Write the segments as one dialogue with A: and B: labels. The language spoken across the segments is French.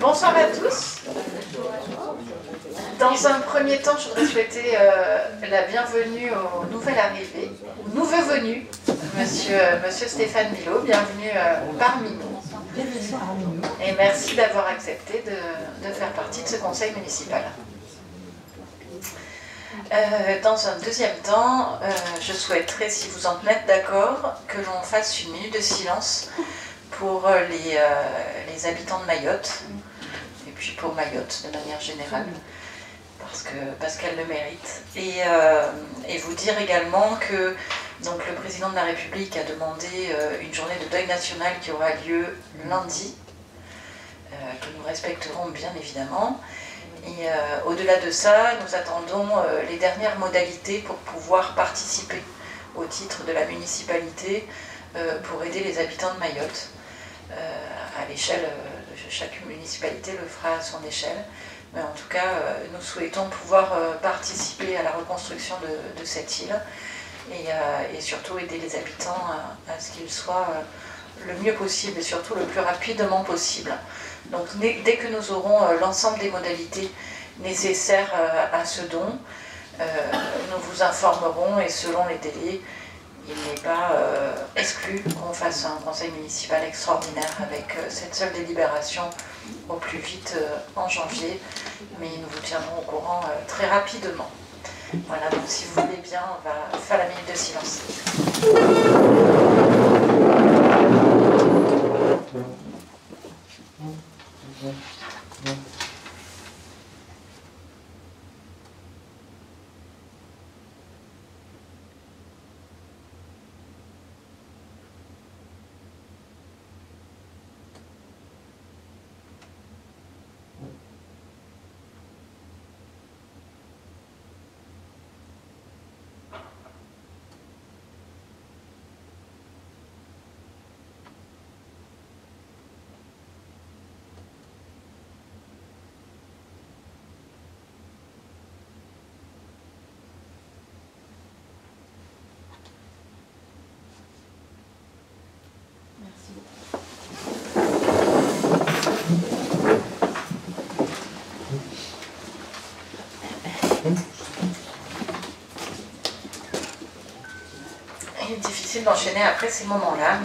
A: Bonsoir à tous. Dans un premier temps, je voudrais souhaiter la bienvenue au nouvel arrivé, au nouveau venu, monsieur Stéphane Bilot. Bienvenue parmi nous. Et merci d'avoir accepté de faire partie de ce conseil municipal. Dans un deuxième temps, je souhaiterais, si vous en êtes d'accord, que l'on fasse une minute de silence pour les habitants de Mayotte, et puis pour Mayotte de manière générale, parce qu'elle le mérite. Et vous dire également que donc, le président de la République a demandé une journée de deuil national qui aura lieu lundi, que nous respecterons bien évidemment. Et au-delà de ça, nous attendons les dernières modalités pour pouvoir participer au titre de la municipalité pour aider les habitants de Mayotte. À l'échelle, chaque municipalité le fera à son échelle. Mais en tout cas, nous souhaitons pouvoir participer à la reconstruction de cette île et surtout aider les habitants à ce qu'ils soient le mieux possible et surtout le plus rapidement possible. Donc dès que nous aurons l'ensemble des modalités nécessaires à ce don, nous vous informerons et selon les délais, il n'est pas exclu qu'on fasse un conseil municipal extraordinaire avec cette seule délibération au plus vite en janvier, mais nous vous tiendrons au courant très rapidement. Voilà, donc si vous voulez bien, on va faire la minute de silence. Il est difficile d'enchaîner après ces moments-là,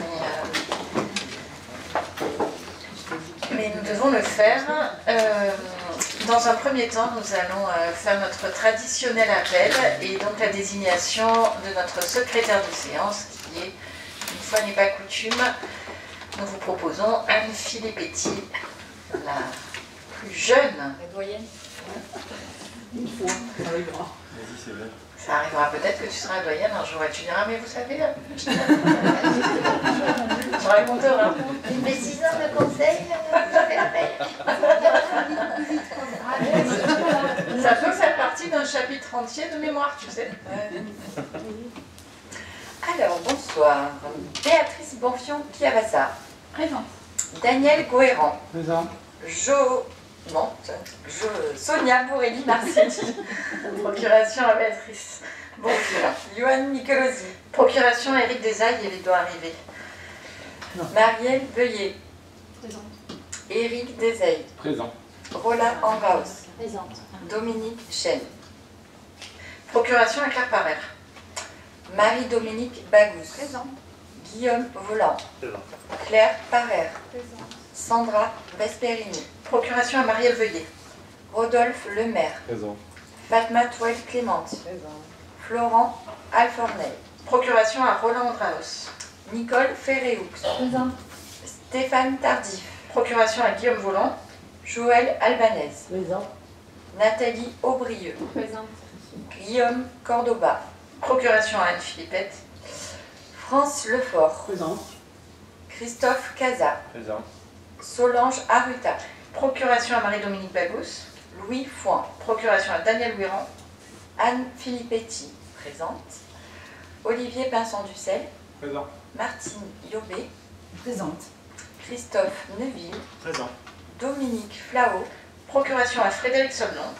A: mais nous devons le faire. Dans un premier temps, nous allons faire notre traditionnel appel et donc la désignation de notre secrétaire de séance qui est, une fois n'est pas coutume, nous vous proposons Anne Filippetti, la plus jeune.
B: La doyenne. Une fois, ça arrivera.
C: Vas-y, c'est bien.
A: Ça arrivera peut-être que tu seras doyenne un jour et tu diras, mais vous savez, tu raconteras.
B: Une des 6 heures de conseil, je fais l'appel.
A: Ça peut faire partie d'un chapitre entier de mémoire, tu sais.
B: Alors, bonsoir. Béatrice Bonfion-Piavassa.
A: Présent.
B: Daniel Gohéran.
C: Présent.
B: Sonia Bourrelli-Marcini.
A: Procuration à Béatrice. Bon,
B: Yoann Nicolosi.
A: procuration à Éric Desailles, il doit arriver.
B: Marielle Beuillet.
D: Présente.
B: Éric Desailles.
C: Présent.
B: Roland Angaus.
D: Présente.
B: Dominique Chen.
A: Procuration à Claire Parère.
B: Marie-Dominique Bagous.
D: Présente.
B: Guillaume Volant.
C: Présent.
B: Claire Parère.
D: Présente.
B: Sandra Vesperini.
A: Procuration à Marielle Veuillet.
B: Rodolphe Lemaire.
C: Présent.
B: Fatma Touel Clémente. Florent Alfornel.
A: Procuration à Roland Andraos.
B: Nicole Ferréoux.
D: Présente.
B: Stéphane Tardif.
A: Procuration à Guillaume Volant.
B: Joël Albanese.
D: Présente.
B: Nathalie Aubrieux.
D: Présente.
B: Guillaume Cordoba.
A: Procuration à Anne Philippette.
B: France Lefort.
D: Présente.
B: Christophe Casa.
C: Présent.
B: Solange Arruta.
A: Procuration à Marie-Dominique Bagous.
B: Louis Foin.
A: Procuration à Daniel Ouiran.
B: Anne Filippetti. Présente. Olivier Pinson-Ducel.
C: Présent.
B: Martine Yobé.
D: Présente.
B: Christophe Neuville.
C: Présent.
B: Dominique Flao.
A: Procuration à Frédéric Somnon.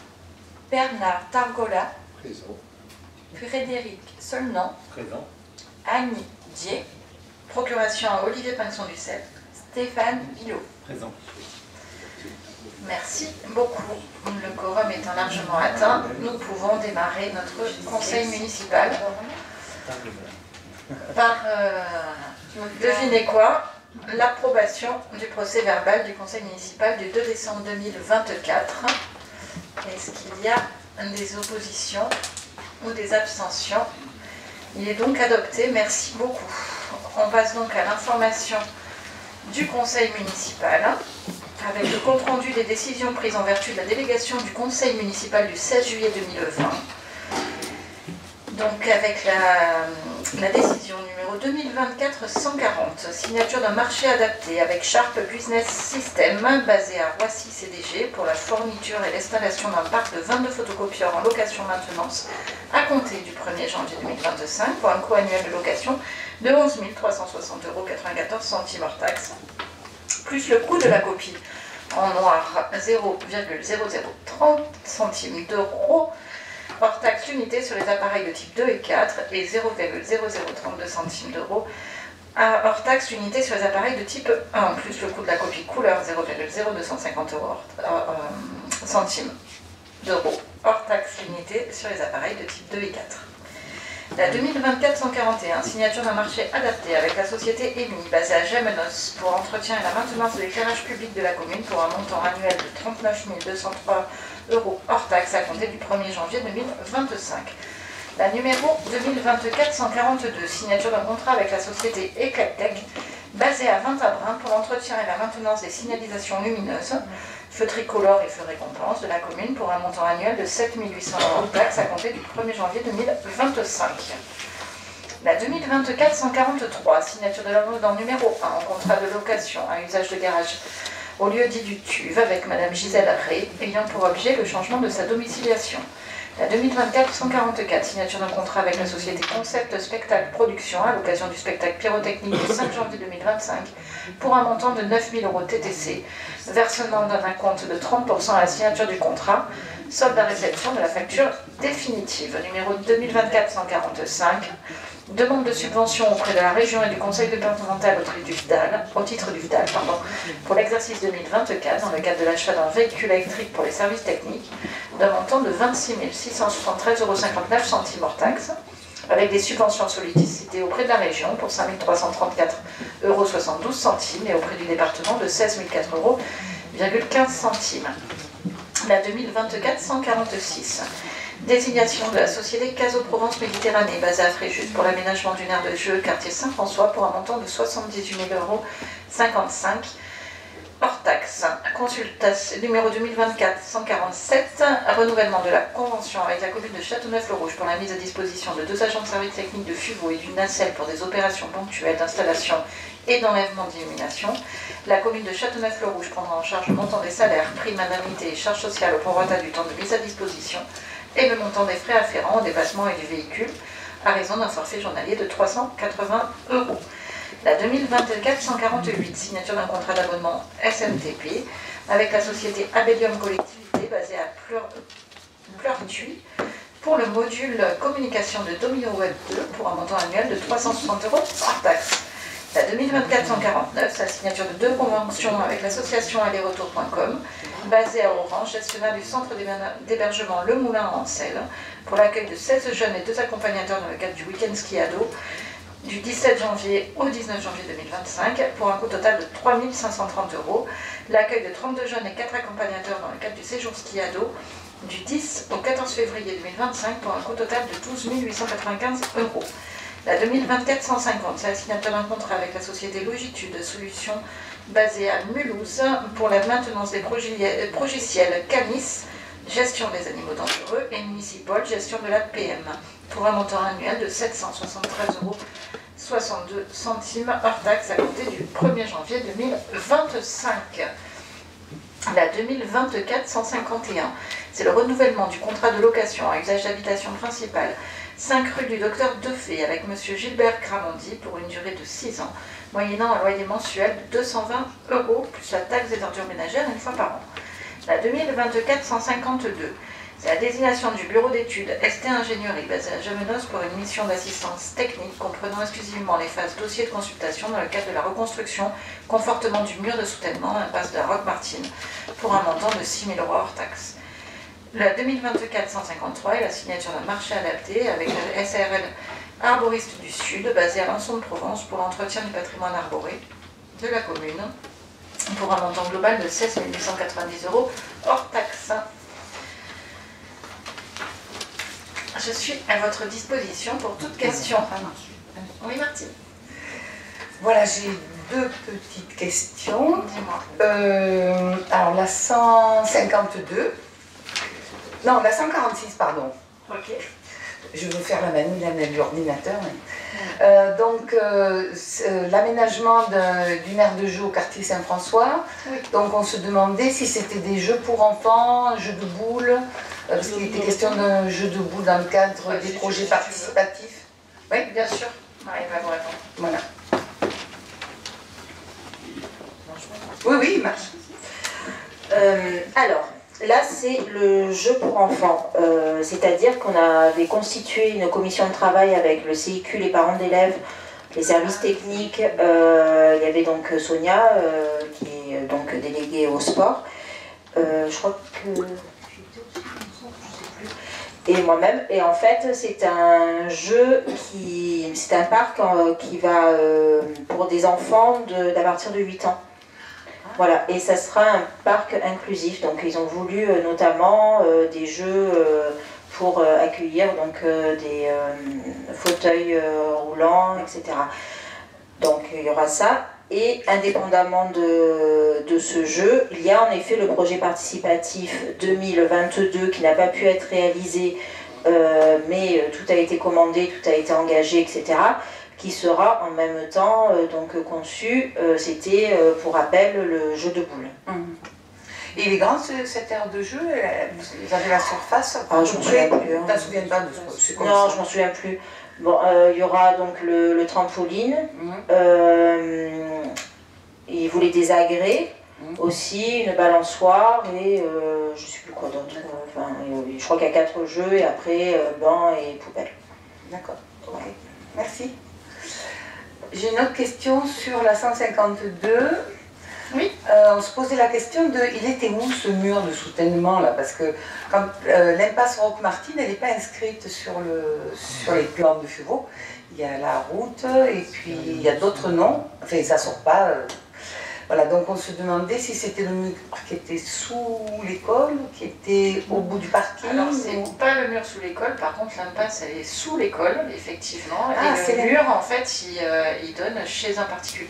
B: Bernard Targola.
C: Présent.
B: Frédéric Solnan.
C: Présent.
B: Annie Dier.
A: Procuration à Olivier Pinson-Ducel.
B: Stéphane Bilot.
C: Présent.
A: Merci beaucoup. Le quorum étant largement atteint, nous pouvons démarrer notre conseil municipal par, devinez quoi, l'approbation du procès verbal du conseil municipal du 2 décembre 2024. Est-ce qu'il y a des oppositions ou des abstentions? Il est donc adopté, merci beaucoup. On passe donc à l'information du conseil municipal, avec le compte-rendu des décisions prises en vertu de la délégation du conseil municipal du 16 juillet 2020. Donc avec la décision numéro 2024-140, signature d'un marché adapté avec Sharp Business System, basé à Roissy CDG, pour la fourniture et l'installation d'un parc de 22 photocopieurs en location-maintenance à compter du 1er janvier 2025, pour un coût annuel de location de 11 360,94 € hors taxe, plus le coût de la copie en noir 0,0030 centimes d'euros hors taxe l'unité sur les appareils de type 2 et 4 et 0,0032 centimes d'euros hors taxe l'unité sur les appareils de type 1, plus le coût de la copie couleur 0,0250 centimes d'euros hors taxe l'unité sur les appareils de type 2 et 4. La 2024-141, signature d'un marché adapté avec la société EMI, basée à Gémenos, pour l'entretien et la maintenance de l'éclairage public de la commune pour un montant annuel de 39 203 € hors taxe à compter du 1er janvier 2025. La numéro 2024-142, signature d'un contrat avec la société Eclatec, basée à Vintabrin pour l'entretien et la maintenance des signalisations lumineuses, feux tricolores et feux récompenses de la commune pour un montant annuel de 7 800 € hors taxe à compter du 1er janvier 2025. La 2024-143, signature de l'ordonnance numéro 1 en contrat de location à usage de garage au lieu dit du TUV avec Madame Gisèle Rey, ayant pour objet le changement de sa domiciliation. La 2024-144, signature d'un contrat avec la société Concept Spectacle Production à l'occasion du spectacle pyrotechnique du 5 janvier 2025 pour un montant de 9 000 € TTC, versement d'un acompte de 30% à la signature du contrat, solde à réception de la facture définitive. Numéro 2024-145, demande de subvention auprès de la région et du conseil départemental au titre du FDAL, pour l'exercice 2024 dans le cadre de l'achat d'un véhicule électrique pour les services techniques d'un montant de 26 673,59 € hors taxe, avec des subventions sollicitées auprès de la région pour 5 334,72 € et auprès du département de 16 004,15 €. La 2024-146, désignation de la société Caso Provence Méditerranée basée à Fréjus pour l'aménagement d'une aire de jeu quartier Saint-François pour un montant de 78 055 € hors taxe. Consultation numéro 2024-147, renouvellement de la convention avec la commune de Châteauneuf-le-Rouge pour la mise à disposition de 2 agents de service technique de FUVO et d'une nacelle pour des opérations ponctuelles d'installation et d'enlèvement d'illumination. La commune de Châteauneuf-le-Rouge prendra en charge le montant des salaires, primes, indemnités et charges sociales au prorata du temps de mise à disposition et le montant des frais afférents au déplacement et du véhicule à raison d'un forfait journalier de 380 €. La 2024-148, signature d'un contrat d'abonnement SMTP avec la société Abellium Collectivité basée à Pleurtuis pour le module communication de Domino Web 2 pour un montant annuel de 360 € hors taxe. La 2024-149, la signature de 2 conventions avec l'association alleretour.com, basée à Orange, gestionnaire du centre d'hébergement Le Moulin à Ancel, pour l'accueil de 16 jeunes et 2 accompagnateurs dans le cadre du week-end ski ado, du 17 janvier au 19 janvier 2025, pour un coût total de 3 530 €, l'accueil de 32 jeunes et 4 accompagnateurs dans le cadre du séjour ski ado, du 10 au 14 février 2025, pour un coût total de 12 895 €. La 2024-150, c'est la signature d'un contrat avec la société Logitude Solutions basée à Mulhouse pour la maintenance des progiciels Canis, gestion des animaux dangereux, et Municipal, gestion de la PM, pour un montant annuel de 773,62 € hors taxe à compter du 1er janvier 2025. La 2024-151, c'est le renouvellement du contrat de location à usage d'habitation principale 5 rue du Docteur Defay avec M. Gilbert Gramondi pour une durée de 6 ans, moyennant un loyer mensuel de 220 € plus la taxe des ordures ménagères une fois par an. La 2024-152, C'est la désignation du bureau d'études ST Ingénierie basé à Gémenos pour une mission d'assistance technique comprenant exclusivement les phases dossier de consultation dans le cadre de la reconstruction, confortement du mur de soutènement, impasse de la Roque-Martine, pour un montant de 6 000 € hors taxe. La 2024-153 est la signature d'un marché adapté avec la SARL Arboriste du Sud, basée à Lançon de Provence pour l'entretien du patrimoine arboré de la commune, pour un montant global de 16 890 € hors taxe. Je suis à votre disposition pour toute question. Oui, Martine.
B: Voilà, j'ai deux petites questions.
A: Dis-moi.
B: Alors, la 152. Non, la 146, pardon.
A: Ok.
B: Je veux faire la manie là, de l'ordinateur. Donc, l'aménagement d'une aire de jeu au quartier Saint-François.
A: Oui.
B: Donc, on se demandait si c'était des jeux pour enfants, jeux de boules, parce qu'il était question d'un jeu de boules dans le cadre des projets participatifs. Oui,
A: Bien sûr. Marie va vous répondre.
B: voilà. Oui, oui, il marche.
C: Alors, là, c'est le jeu pour enfants. C'est-à-dire qu'on avait constitué une commission de travail avec le CIQ, les parents d'élèves, les services techniques. Il y avait donc Sonia, qui est donc déléguée au sport. Je crois que... Et moi-même. Et en fait, c'est un jeu c'est un parc qui va pour des enfants d'à partir de 8 ans. Voilà, et ça sera un parc inclusif. Donc ils ont voulu notamment des jeux pour accueillir donc, des fauteuils roulants, etc. Donc il y aura ça. Et indépendamment de ce jeu, il y a en effet le projet participatif 2022 qui n'a pas pu être réalisé, mais tout a été commandé, tout a été engagé, etc., qui sera en même temps donc conçu. C'était pour rappel le jeu de boules.
B: Et il est grand cette aire de jeu, vous avez la surface.
C: Je me souviens plus.
B: Tu t'en souviens pas de ce qu'on
C: Non, je m'en souviens plus. Bon, il y aura donc le trampoline. Il voulait des agrès aussi, une balançoire et je sais plus quoi d'autre. Enfin, je crois qu'il y a 4 jeux et après banc et poubelle.
B: D'accord, ok, merci. J'ai une autre question sur la 152.
A: Oui.
B: On se posait la question de, il était où ce mur de soutènement là? Parce que quand l'impasse Roque-Martine, elle n'est pas inscrite sur les plans de Fureau. Il y a la route et puis il y a d'autres noms. Enfin, ça sort pas. Voilà, donc on se demandait si c'était le mur qui était sous l'école, qui était au bout du parking.
A: Alors, c'est pas le mur sous l'école, par contre, l'impasse, elle est sous l'école, effectivement.
B: Ah,
A: et le mur, en fait, il donne chez un particulier.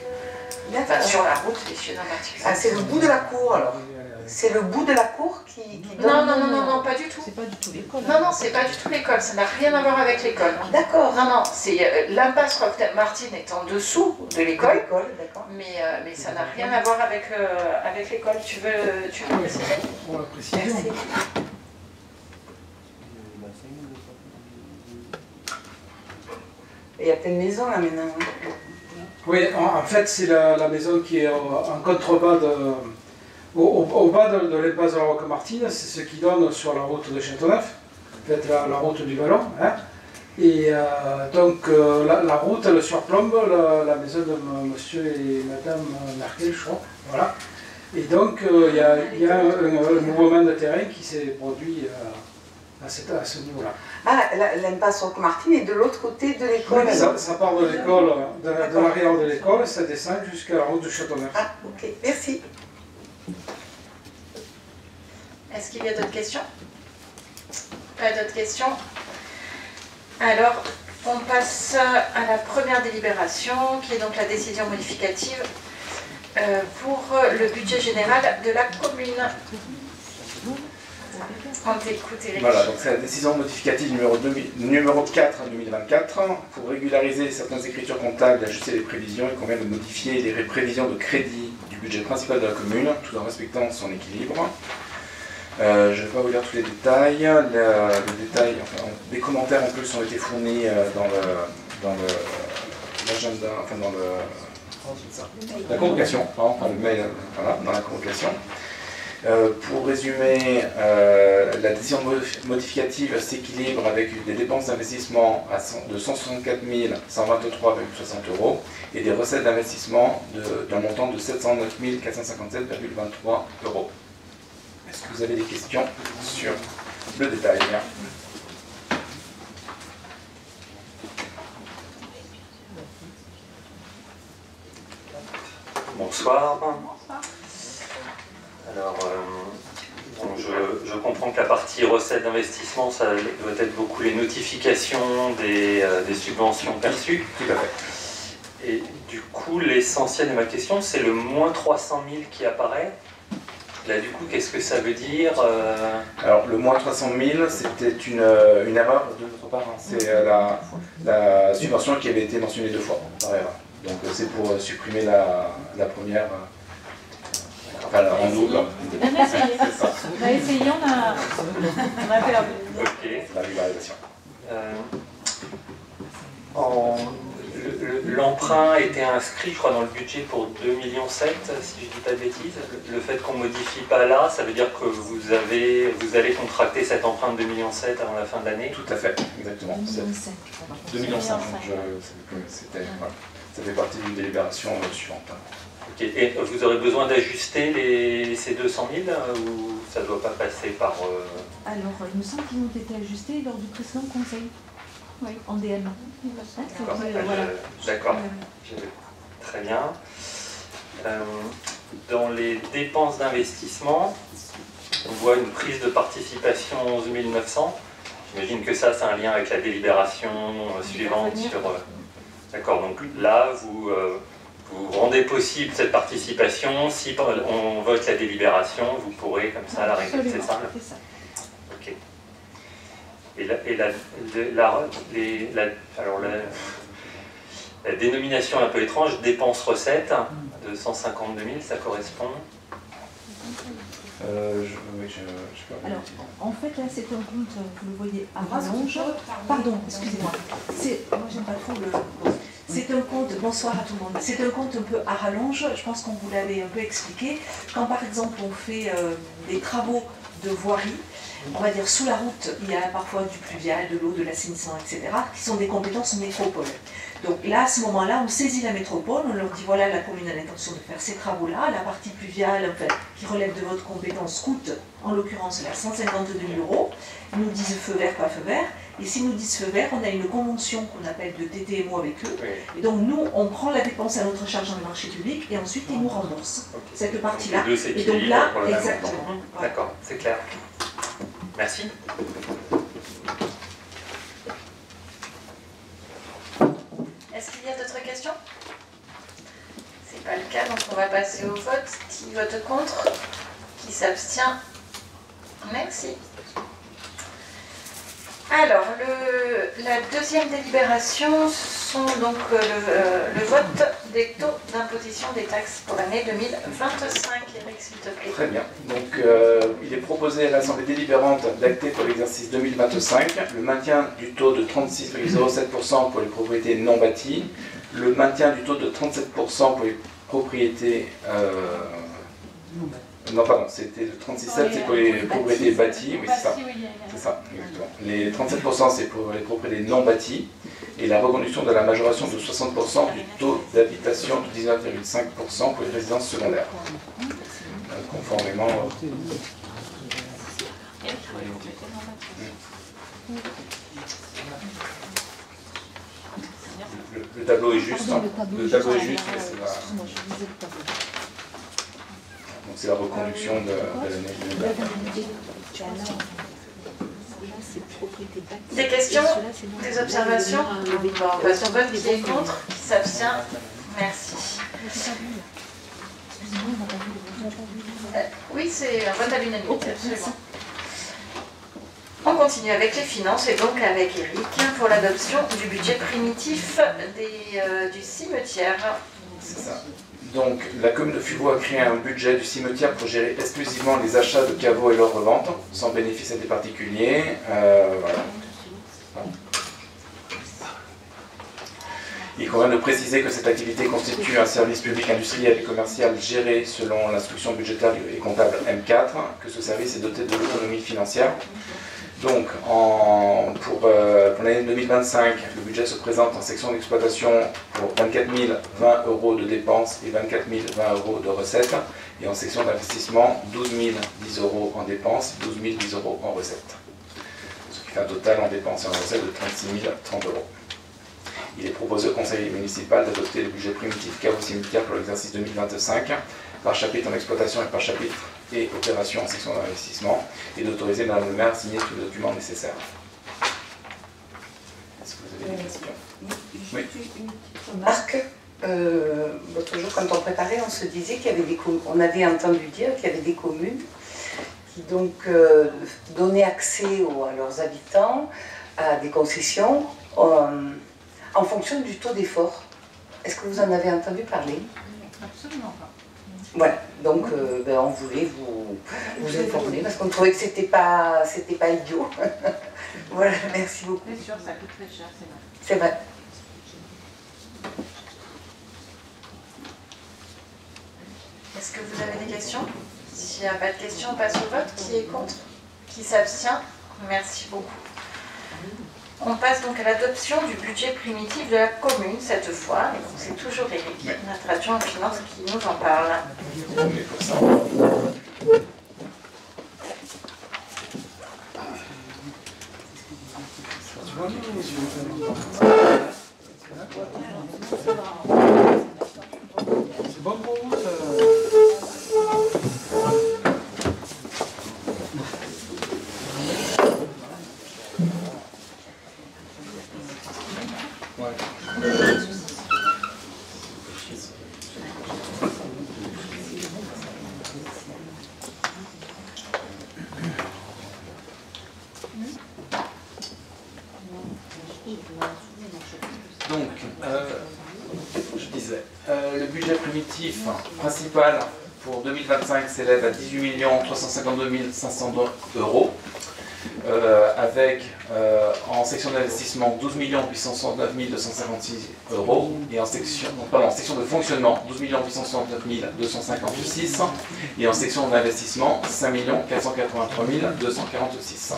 A: Enfin, sur la route et chez un particulier.
B: Ah, c'est le bout de la cour alors. C'est le bout de la cour qui donne...
A: Non, pas du tout.
D: C'est pas du tout l'école.
A: Non, c'est pas du tout l'école, ça n'a rien à voir avec l'école.
B: D'accord.
A: Non, c'est l'impasse Roque-Martine est en dessous de l'école,
B: D'accord.
A: mais ça n'a rien à voir avec l'école. Tu veux préciser?
D: Pour la précision.
B: Merci. Il y a plein de maisons là maintenant.
D: Oui, en fait, c'est la maison qui est en contrebas au bas de l'impasse de la Roque-Martine, c'est ce qui donne sur la route de Châteauneuf, en fait la route du Vallon. Hein. Et donc la route, elle surplombe la maison de monsieur et madame Merkel, je crois. Voilà. Et donc il y a un mouvement de terrain qui s'est produit à ce niveau-là.
B: Ah, l'impasse Roque-Martine est de l'autre côté de l'école.
D: Oui, ça part de l'école, de l'arrière de l'école, et ça descend jusqu'à la route de Châteauneuf.
B: Ah, ok, merci.
A: Est-ce qu'il y a d'autres questions? Pas d'autres questions? Alors, on passe à la première délibération, qui est donc la décision modificative pour le budget général de la commune. On t'écoute, Eric.
E: Voilà, donc c'est la décision modificative numéro 4 en 2024. Pour régulariser certaines écritures comptables et ajuster les prévisions, il convient de modifier les prévisions de crédit du budget principal de la commune, tout en respectant son équilibre. Je ne vais pas vous lire tous les détails. Des commentaires en plus ont été fournis dans l'agenda, enfin dans la convocation, pardon, par le mail, voilà, dans la convocation. Pour résumer, la décision modificative s'équilibre avec des dépenses d'investissement de 164 123,60 € et des recettes d'investissement d'un montant de 709 457,23 €. Est-ce que vous avez des questions sur le détail?
F: Bonsoir. Alors, bon, je comprends que la partie recettes d'investissement, ça doit être beaucoup les notifications des subventions perçues.
E: Tout à fait.
F: Et du coup, l'essentiel de ma question, c'est le moins 300 000 qui apparaît. Là, du coup, qu'est-ce que ça veut dire
E: Alors, le moins 300 000, c'était une erreur de notre part. Hein. C'est la subvention qui avait été mentionnée 2 fois par erreur. Donc, c'est pour supprimer la première. Enfin, en double.
A: On a essayé, on a perdu.
F: Ok.
E: La régularisation.
F: L'emprunt était inscrit, je crois, dans le budget pour 2,7 millions, si je ne dis pas de bêtises. Le fait qu'on ne modifie pas là, ça veut dire que vous allez contracter cet emprunt de 2,7 millions avant la fin de l'année?
E: Tout à fait, exactement. 2,5 millions. C'était, voilà. Ça fait partie d'une délibération suivante.
F: Ok. Et vous aurez besoin d'ajuster ces 200 000 ou ça ne doit pas passer par...
G: Alors, il me semble qu'ils ont été ajustés lors du précédent conseil. Oui, en DM.
F: D'accord. Très bien. Dans les dépenses d'investissement, on voit une prise de participation 11 900. J'imagine que ça, c'est un lien avec la délibération suivante sur... D'accord, donc là, vous rendez possible cette participation. Si on vote la délibération, vous pourrez comme ça la régler, c'est ça? Ok. Et la dénomination un peu étrange, dépenses-recettes, de 152 000, ça correspond?
G: Alors, en fait, là, c'est un compte, vous le voyez, à rallonge. Pardon, excusez-moi. Moi, j'aime pas trop le... C'est un compte, bonsoir à tout le monde, c'est un compte un peu à rallonge, je pense qu'on vous l'avait un peu expliqué. Quand par exemple on fait des travaux de voirie, on va dire sous la route, il y a parfois du pluvial, de l'eau, de l'assainissement, etc., qui sont des compétences métropole. Donc là, à ce moment-là, on saisit la métropole, on leur dit voilà, la commune a l'intention de faire ces travaux-là, la partie pluviale, en fait, qui relève de votre compétence, coûte, en l'occurrence, là, 152 000 €. Ils nous disent feu vert, pas feu vert. Et s'ils nous disent feu vert, on a une convention qu'on appelle de TTMO avec eux.
F: Oui.
G: Et donc nous, on prend la dépense à notre charge dans le marché public et ensuite ils nous remboursent cette partie-là.
F: Et donc là,
G: exactement.
F: D'accord, c'est clair. Merci.
A: Est-ce qu'il y a d'autres questions? C'est pas le cas, donc on va passer au vote. Qui vote contre? Qui s'abstient? Merci. Alors, la deuxième délibération sont donc le vote des taux d'imposition des taxes pour l'année 2025. Eric, s'il te plaît.
E: Très bien. Donc, il est proposé à l'Assemblée délibérante d'acter pour l'exercice 2025 le maintien du taux de 36,07% pour les propriétés non bâties, le maintien du taux de 37% pour les propriétés... non, pardon, c'était le 36,7, c'est pour les propriétés bâties, oui, c'est ça. C'est ça, exactement. Les 37%, c'est pour les propriétés non bâties, et la reconduction de la majoration de 60% du taux d'habitation de 19,5% pour les résidences secondaires. Conformément. Le tableau est juste. Le tableau est juste, mais c'est la... Donc c'est la reconduction de l'année 2020.
A: Des questions? Des observations? On passe au vote. Qui est contre? Qui s'abstient? Merci. Oui, c'est un vote à l'unanimité, absolument. On continue avec les finances et donc avec Eric pour l'adoption du budget primitif du cimetière.
E: C'est ça. Donc, la commune de Fuveau a créé un budget du cimetière pour gérer exclusivement les achats de caveaux et leur revente, sans bénéfice à des particuliers. Voilà. Il convient de préciser que cette activité constitue un service public industriel et commercial géré selon l'instruction budgétaire et comptable M4, que ce service est doté de l'autonomie financière. Donc, pour l'année 2025, le budget se présente en section d'exploitation pour 24 020 euros de dépenses et 24 020 euros de recettes, et en section d'investissement, 12 010 euros en dépenses, 12 010 euros en recettes. Ce qui fait un total en dépenses et en recettes de 36 030 euros. Il est proposé au conseil municipal d'adopter le budget primitif caveau cimetière pour l'exercice 2025, par chapitre en exploitation et par chapitre et opération en section d'investissement, et d'autoriser Madame le maire à signer tous les documents nécessaires. Est-ce que vous avez des questions? Oui.
B: Marc, l'autre jour, quand on préparait, on se disait qu'il y avait des communes, on avait entendu dire qu'il y avait des communes qui donc donnaient accès à leurs habitants à des concessions en fonction du taux d'effort. Est-ce que vous en avez entendu parler?
G: Absolument pas.
B: Voilà, donc on voulait vous informer parce qu'on trouvait que c'était pas idiot. Voilà, merci beaucoup.
G: C'est sûr, ça coûte très cher, c'est vrai.
B: C'est vrai.
A: Est-ce que vous avez des questions? S'il n'y a pas de questions, on passe au vote. Qui est contre? Qui s'abstient? Merci beaucoup. On passe donc à l'adoption du budget primitif de la commune cette fois. Et donc c'est toujours Eric, notre adjoint en finance, qui nous en parle.
D: C'est bon pour vous ça?
E: Donc, je disais, le budget primitif principal pour 2025 s'élève à 18 352 502 euros, avec en section d'investissement 12 869 256 euros, et en section de fonctionnement 12 869 256, et en section d'investissement 5 483 246.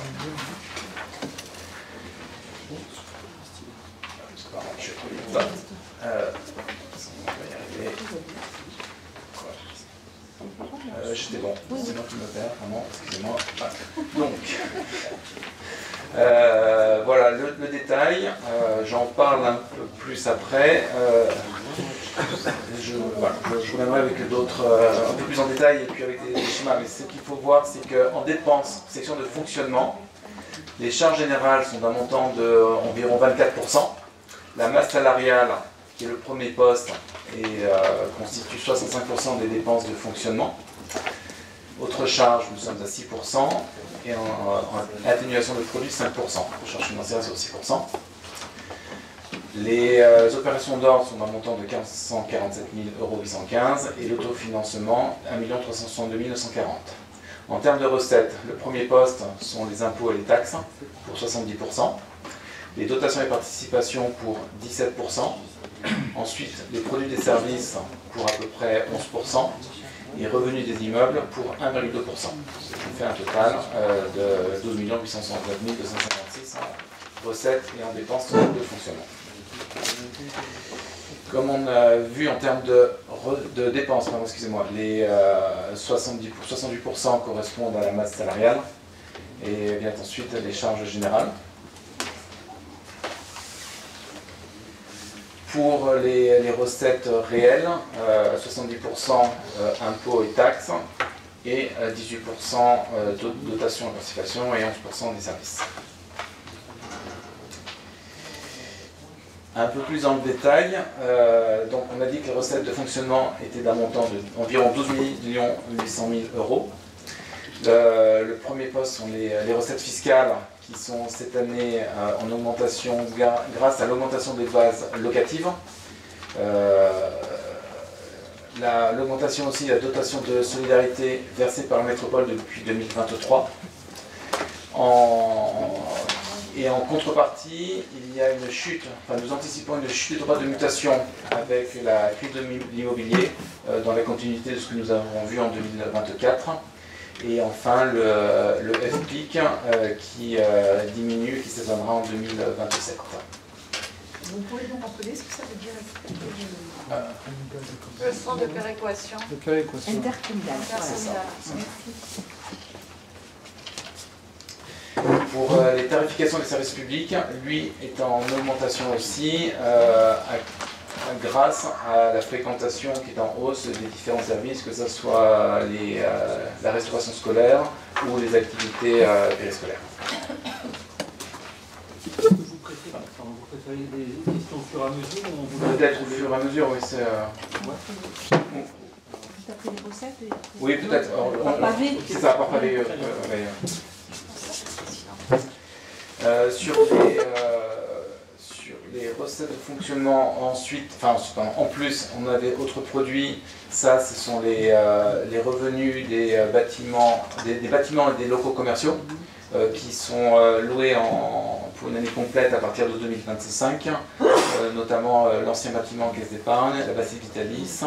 E: J'étais bon, c'est moi qui me perds, vraiment, excusez-moi. Donc, voilà le détail, j'en parle un peu plus après. Je reviendrai avec d'autres, un peu plus en détail et puis avec des schémas, mais ce qu'il faut voir, c'est qu'en dépenses, section de fonctionnement, les charges générales sont d'un montant d'environ 24%. La masse salariale, qui est le premier poste, constitue 65% des dépenses de fonctionnement. Autres charges, nous sommes à 6%, et en atténuation de produits, 5%. Les charges financières, c'est 6%. Les opérations d'ordre sont d'un montant de 447 815 € et l'autofinancement 1 362 940. En termes de recettes, le premier poste sont les impôts et les taxes pour 70%. Les dotations et participations pour 17%, ensuite les produits des services pour à peu près 11%, et revenus des immeubles pour 1,2%, ce qui fait un total de 12 869 256 en recettes et en dépenses de fonctionnement. Comme on a vu en termes de dépenses, excusez-moi, les 68% correspondent à la masse salariale, et vient ensuite les charges générales. Pour les recettes réelles, 70% impôts et taxes, et 18% dotation et participation, et 11% des services. Un peu plus dans le détail, donc on a dit que les recettes de fonctionnement étaient d'un montant d'environ 12 800 000 euros. Le premier poste sont les recettes fiscales, qui sont cette année en augmentation grâce à l'augmentation des bases locatives. L'augmentation aussi de la dotation de solidarité versée par la métropole depuis 2023. Et en contrepartie, il y a une chute, enfin nous anticipons une chute des droits de mutation avec la crise de l'immobilier, dans la continuité de ce que nous avons vu en 2024. Et enfin le FPIC qui diminue, qui s'éteindra en 2027.
G: Vous pouvez nous rappeler ce que ça veut dire
A: Le centre de péréquation.
G: Intercommunal.
E: Pour les tarifications des services publics, lui est en augmentation aussi, grâce à la fréquentation qui est en hausse des différents services, que ce soit la restauration scolaire ou les activités périscolaires.
H: Vous préférez des questions au fur et à mesure ou on vous
E: Peut-être au fur et à mesure, oui. C'est,
G: Juste après les recettes et après...
E: oui, peut-être. C'est ça, par pavé. Sur les recettes de fonctionnement, en plus, on avait autres produits. Ça, ce sont les revenus des bâtiments et des locaux commerciaux qui sont loués pour une année complète à partir de 2025, notamment l'ancien bâtiment Caisse d'épargne, la Bastille Vitalis,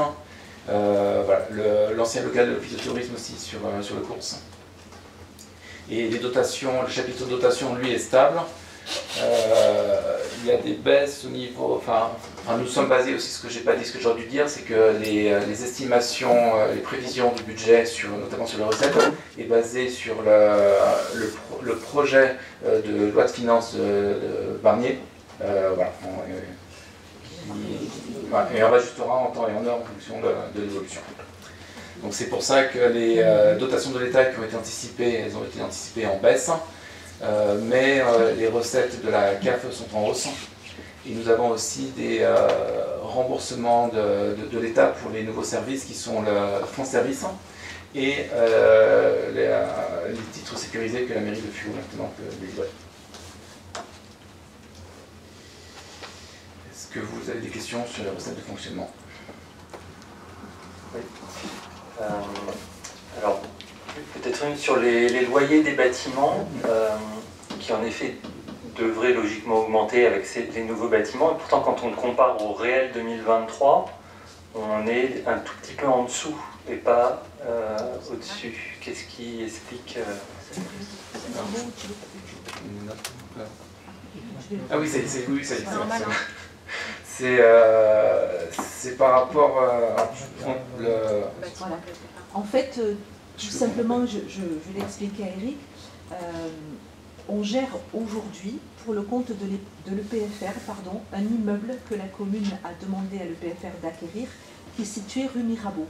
E: voilà, l'ancien local de l'office de tourisme aussi sur le course. Et les dotations, le chapitre de dotation, lui, est stable. Il y a des baisses au niveau... Enfin, nous sommes basés aussi, ce que j'ai pas dit, ce que j'aurais dû dire, c'est que les estimations, les prévisions du budget, notamment sur les recettes, est basé sur le projet de loi de finances de Barnier. Voilà, et on rajustera en temps et en heure en fonction de l'évolution. Donc c'est pour ça que les dotations de l'État qui ont été anticipées, elles ont été anticipées en baisse, mais les recettes de la CAF sont en hausse. Et nous avons aussi des remboursements de l'État pour les nouveaux services qui sont le France Service et les titres sécurisés que la mairie de Furou maintenant peut délivrer. Est-ce que vous avez des questions sur les recettes de fonctionnement?
F: Oui. Alors, peut-être une sur les loyers des bâtiments, qui en effet devraient logiquement augmenter avec les nouveaux bâtiments. Et pourtant, quand on compare au réel 2023, on est un tout petit peu en dessous et pas au-dessus. Qu'est-ce qui explique
E: Ah oui, c'est par rapport à
G: Voilà. En fait, tout simplement, je vais l'expliquer à Eric, on gère aujourd'hui, pour le compte de l'EPFR, un immeuble que la commune a demandé à l'EPFR d'acquérir, qui est situé rue Mirabeau.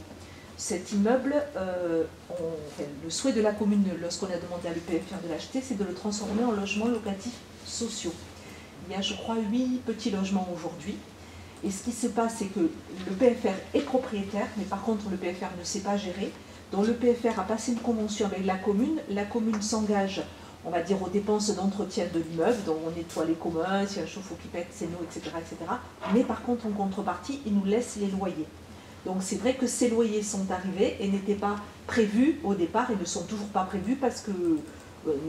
G: Cet immeuble, le souhait de la commune, lorsqu'on a demandé à l'EPFR de l'acheter, c'est de le transformer en logements locatifs sociaux. Il y a, je crois, 8 petits logements aujourd'hui. Et ce qui se passe, c'est que le PFR est propriétaire, mais par contre, le PFR ne sait pas gérer. Donc le PFR a passé une convention avec la commune s'engage, on va dire, aux dépenses d'entretien de l'immeuble, donc on nettoie les communs, s'il y a un chauffe-eau qui pète, c'est nous, etc., etc. Mais par contre, en contrepartie, ils nous laissent les loyers. Donc c'est vrai que ces loyers sont arrivés et n'étaient pas prévus au départ, et ne sont toujours pas prévus parce que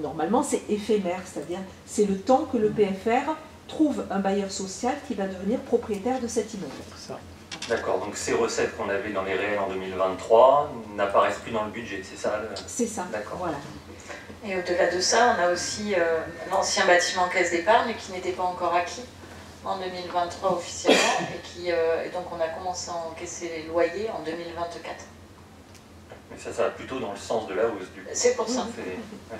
G: normalement c'est éphémère, c'est-à-dire c'est le temps que le PFR trouve un bailleur social qui va devenir propriétaire de cet immeuble.
F: D'accord, donc ces recettes qu'on avait dans les réels en 2023 n'apparaissent plus dans le budget, c'est ça
G: C'est ça,
F: d'accord.
G: Voilà.
A: Et au-delà de ça, on a aussi l'ancien bâtiment Caisse d'épargne qui n'était pas encore acquis en 2023 officiellement et donc on a commencé à encaisser les loyers en 2024.
F: Mais ça va plutôt dans le sens de la hausse du coup.
A: C'est pour ça.
F: Ouais.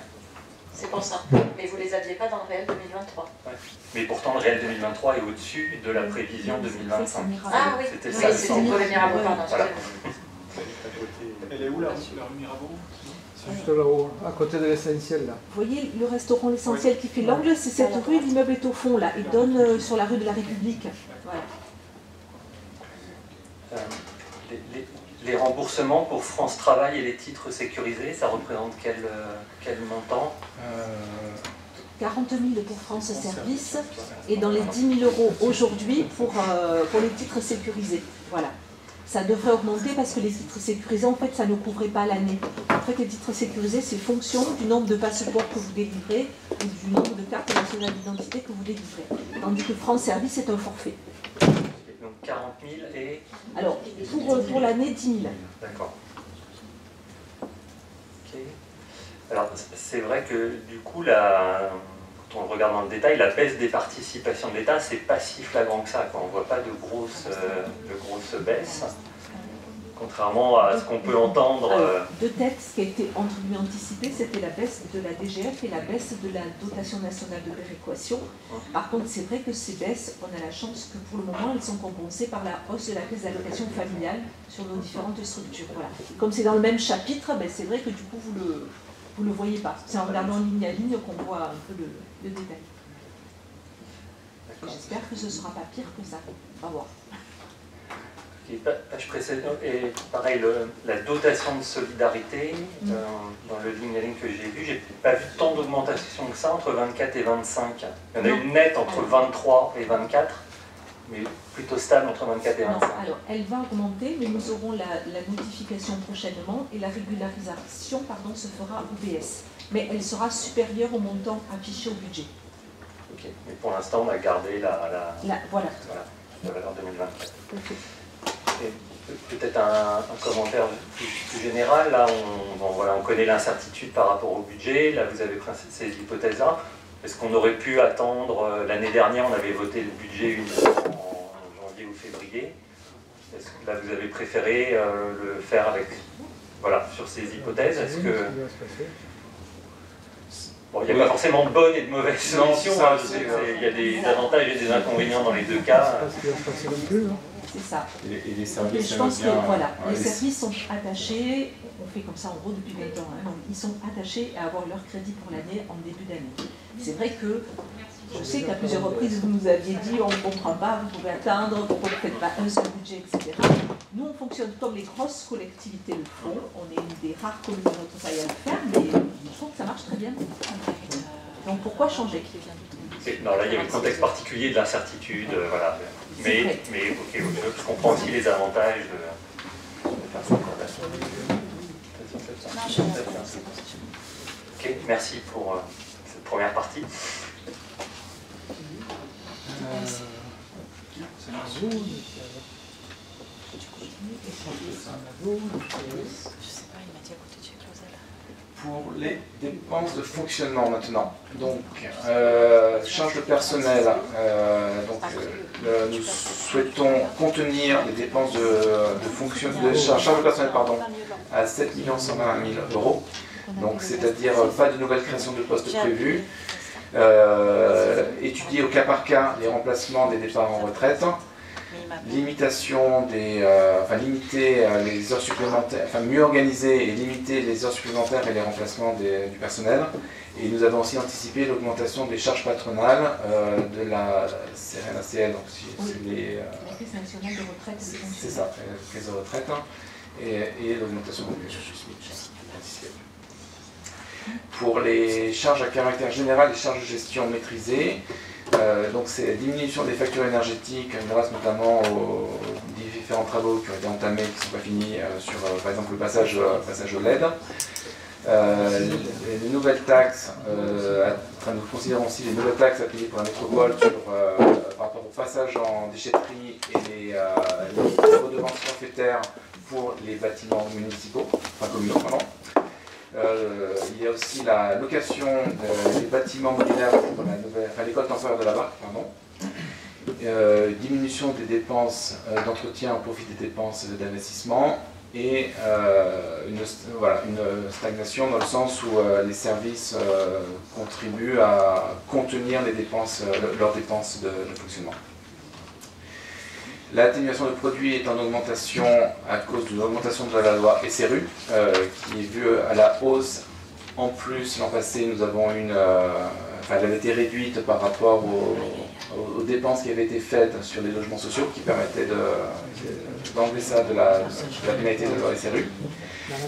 A: C'est pour ça. Mais vous ne les aviez pas dans le réel 2023.
F: Ouais. Mais pourtant, le réel 2023 est au-dessus de la prévision 2025.
A: Ah oui,
F: c'était ça.
A: C'était pour le Mirabeau, pardon.
F: Voilà.
H: Elle est où la rue Mirabeau?
D: C'est juste là-haut, à côté de l'essentiel là.
G: Vous voyez le restaurant L'Essentiel qui fait l'angle, c'est cette rue, l'immeuble est au fond là, il donne sur la rue de la République. Voilà.
F: Les remboursements pour France Travail et les titres sécurisés, ça représente quel montant
G: 40 000 pour France Service et dans les 10 000 € aujourd'hui pour les titres sécurisés. Voilà. Ça devrait augmenter parce que les titres sécurisés, en fait, ça ne couvrait pas l'année. En fait, les titres sécurisés, c'est fonction du nombre de passeports que vous délivrez et du nombre de cartes nationales d'identité que vous délivrez. Tandis que France Service est un forfait.
F: Donc 40 000 et...
G: Alors, pour l'année, 10 000.
F: D'accord. Ok. Alors, c'est vrai que du coup, quand on regarde dans le détail, la baisse des participations de l'État, c'est pas si flagrant que ça. On ne voit pas de grosses baisses, contrairement à ce qu'on peut entendre.
G: De tête, ce qui a été entre guillemets anticipé, c'était la baisse de la DGF et la baisse de la dotation nationale de péréquation. Par contre, c'est vrai que ces baisses, on a la chance que pour le moment, elles sont compensées par la hausse de la caisse d'allocation familiale sur nos différentes structures. Voilà. Comme c'est dans le même chapitre, ben, c'est vrai que du coup, vous le voyez pas. C'est en regardant ligne à ligne qu'on voit un peu le détail. J'espère que ce ne sera pas pire que ça. On va voir.
F: Okay, page précédente, et pareil, la dotation de solidarité, dans le ligne que j'ai vu, j'ai pas vu tant d'augmentation que ça entre 24 et 25. Il y en a une nette entre 23 et 24, mais plutôt stable entre 24 et 25.
G: Non, alors, elle va augmenter, mais nous aurons la notification prochainement et la régularisation se fera OBS. Mais elle sera supérieure au montant affiché au budget.
F: Ok, mais pour l'instant, on a gardé la
G: voilà.
F: valeur 2024.
G: Okay.
F: Et peut-être un commentaire plus général. Là, on connaît l'incertitude par rapport au budget. Là, vous avez ces hypothèses-là. Est-ce qu'on aurait pu attendre, l'année dernière, on avait voté le budget en janvier ou février. Est-ce que là, vous avez préféré le faire avec, voilà, sur ces hypothèses? Est-ce que... Bon, il n'y a pas forcément de bonnes et de mauvaises solutions. Il y a des avantages et des inconvénients dans les deux cas.
G: C'est ça.
E: Et les services,
G: je pense que voilà, les services sont attachés, on fait comme ça en gros depuis 20 ans, donc ils sont attachés à avoir leur crédit pour l'année en début d'année. C'est vrai que je sais qu'à plusieurs reprises vous nous aviez dit on ne comprend pas, vous pouvez atteindre, pourquoi vous ne faites pas un seul budget, etc. Nous on fonctionne comme les grosses collectivités le font, on est une des rares communes de notre taille à le faire, mais je trouve que ça marche très bien. Donc pourquoi changer?
F: Non, là il y avait le contexte particulier de l'incertitude, voilà. Mais ok, je comprends aussi les avantages de faire ça. Ok, merci pour cette première partie.
E: Pour les dépenses de fonctionnement maintenant. Donc, charge de personnel. Nous souhaitons contenir les dépenses charge de personnel à 7 120 000 €. Donc, c'est-à-dire pas de nouvelles créations de postes prévues. Étudier au cas par cas les remplacements des départs en retraite. Limitation limiter les heures supplémentaires, mieux organiser et limiter les heures supplémentaires et les remplacements du personnel. Et nous avons aussi anticipé l'augmentation des charges patronales de la CNACL, donc
G: la Caisse nationale de retraite.
E: C'est ça, la caisse de retraite, et l'augmentation du SMIC. Pour les charges à caractère général, les charges de gestion maîtrisées, donc c'est la diminution des factures énergétiques grâce notamment aux différents travaux qui ont été entamés, qui ne sont pas finis sur par exemple le passage au LED. Les nouvelles taxes, nous considérons aussi les nouvelles taxes à payer pour la métropole par rapport au passage en déchetterie et les redevances forfaitaires pour les bâtiments municipaux, communaux, pardon. Il y a aussi la location des bâtiments modulaires pour l'école temporaire de la Barque, diminution des dépenses d'entretien au profit des dépenses d'investissement et une stagnation dans le sens où les services contribuent à contenir leurs dépenses de fonctionnement. L'atténuation de produits est en augmentation à cause de l'augmentation de la loi SRU, qui est vue à la hausse. En plus, l'an passé, nous avons elle avait été réduite par rapport aux dépenses qui avaient été faites sur les logements sociaux, qui permettaient d'enlever ça de la pénalité de la loi SRU.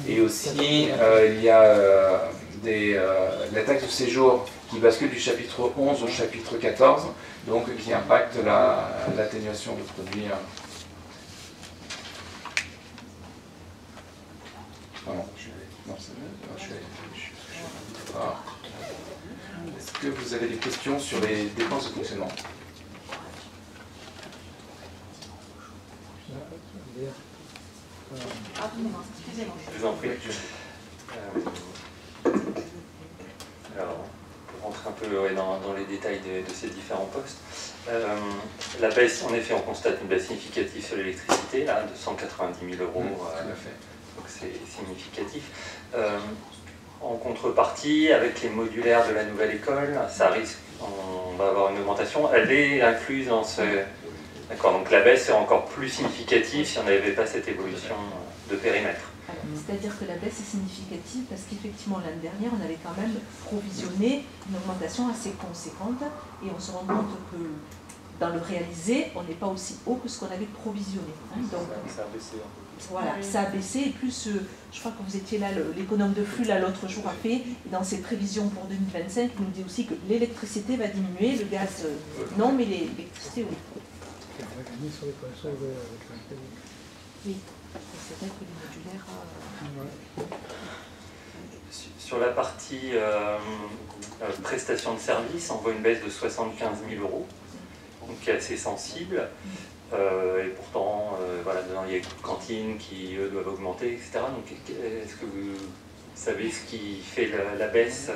E: Et aussi, il y a la taxe de séjour qui bascule du chapitre 11 au chapitre 14, donc qui impacte l'atténuation de produits. Non, est-ce que vous avez des questions sur les dépenses de fonctionnement?
F: Je vous en prie. Alors, pour rentrer un peu dans les détails de ces différents postes, la baisse, en effet, on constate une baisse significative sur l'électricité, là, de 190 000 €. Donc c'est significatif. En contrepartie, avec les modulaires de la nouvelle école, ça risque, on va avoir une augmentation. Elle est incluse dans ce... D'accord, donc la baisse est encore plus significative si on n'avait pas cette évolution de périmètre.
G: C'est-à-dire que la baisse est significative parce qu'effectivement l'année dernière on avait quand même provisionné une augmentation assez conséquente et on se rend compte que dans le réalisé on n'est pas aussi haut que ce qu'on avait provisionné. Donc
F: ça a baissé un peu.
G: Voilà, ça a baissé et plus, je crois que vous étiez là, l'économe de flux là l'autre jour a fait, et dans ses prévisions pour 2025 il nous dit aussi que l'électricité va diminuer, le gaz non mais l'électricité oui. Oui. C'est vrai que les modulaires...
F: Sur la partie prestation de service, on voit une baisse de 75 000 €, donc qui est assez sensible. Et pourtant, voilà, dedans, il y a les coûts de cantine qui eux, doivent augmenter, etc. Donc, est-ce que vous savez ce qui fait la baisse?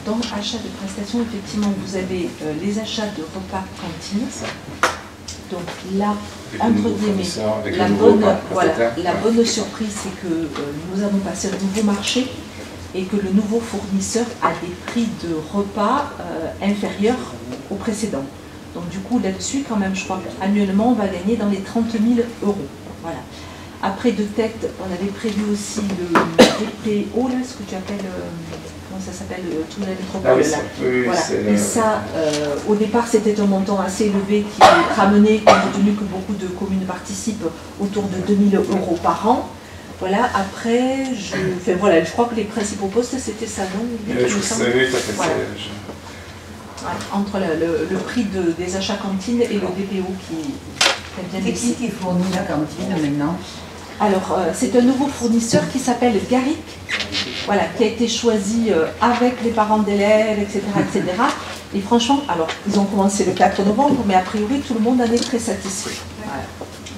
G: Dans achat de prestations, effectivement, vous avez les achats de repas cantine. Donc là, entre guillemets, la bonne surprise, c'est que nous avons passé un nouveau marché et que le nouveau fournisseur a des prix de repas inférieurs aux précédents. Donc du coup, là-dessus, quand même, je crois qu'annuellement, on va gagner dans les 30 000 €. Voilà. Après, de tête, on avait prévu aussi le DPO, là, ce que tu appelles, comment ça s'appelle, tout la métropole, là. Voilà. Et ça, au départ, c'était un montant assez élevé qui est ramené, compte tenu que beaucoup de communes participent, autour de 2 000 € par an. Voilà, après, je crois que les principaux postes, c'était ça, non? Entre le prix des achats cantines et le DPO qui est bien baissé.
B: C'est qui fournit la cantine maintenant?
G: Alors, c'est un nouveau fournisseur qui s'appelle Garrick, voilà, qui a été choisi avec les parents d'élèves, etc., etc. Et franchement, alors, ils ont commencé le 4 novembre, mais a priori, tout le monde en est très satisfait. Voilà.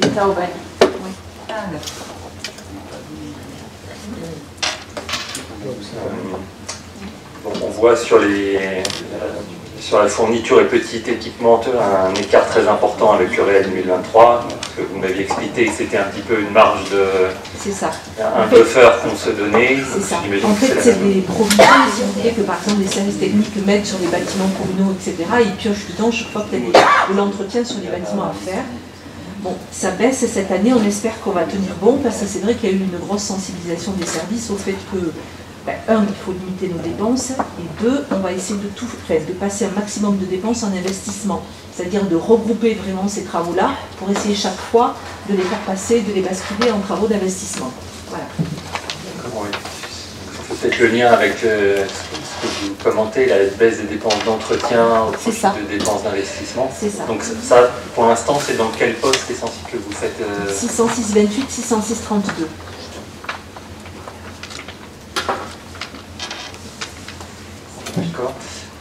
B: L'État au bail.
G: Oui.
B: Ah,
F: on voit sur la fourniture et petit équipement un écart très important avec le réel 2023. Que vous m'aviez expliqué que c'était un petit peu une marge de...
G: C'est ça.
F: Un buffer qu'on se donnait.
G: C'est ça. En fait, c'est des provisions, si vous voulez, que par exemple les services techniques mettent sur les bâtiments communaux, etc. Ils piochent dedans chaque fois qu'il y a de l'entretien sur les bâtiments à faire. Bon, ça baisse cette année, on espère qu'on va tenir bon, parce que c'est vrai qu'il y a eu une grosse sensibilisation des services au fait que, un, il faut limiter nos dépenses, et deux, on va essayer de passer un maximum de dépenses en investissement, c'est-à-dire de regrouper vraiment ces travaux-là pour essayer chaque fois de les faire passer, de les basculer en travaux d'investissement. Voilà.
F: C'est peut-être le lien avec ce que vous commentez, la baisse des dépenses d'entretien au profit de dépenses d'investissement.
G: C'est ça.
F: Donc ça, pour l'instant, c'est dans quel poste essentiel que vous faites
G: 606,28, 606,32.
F: D'accord.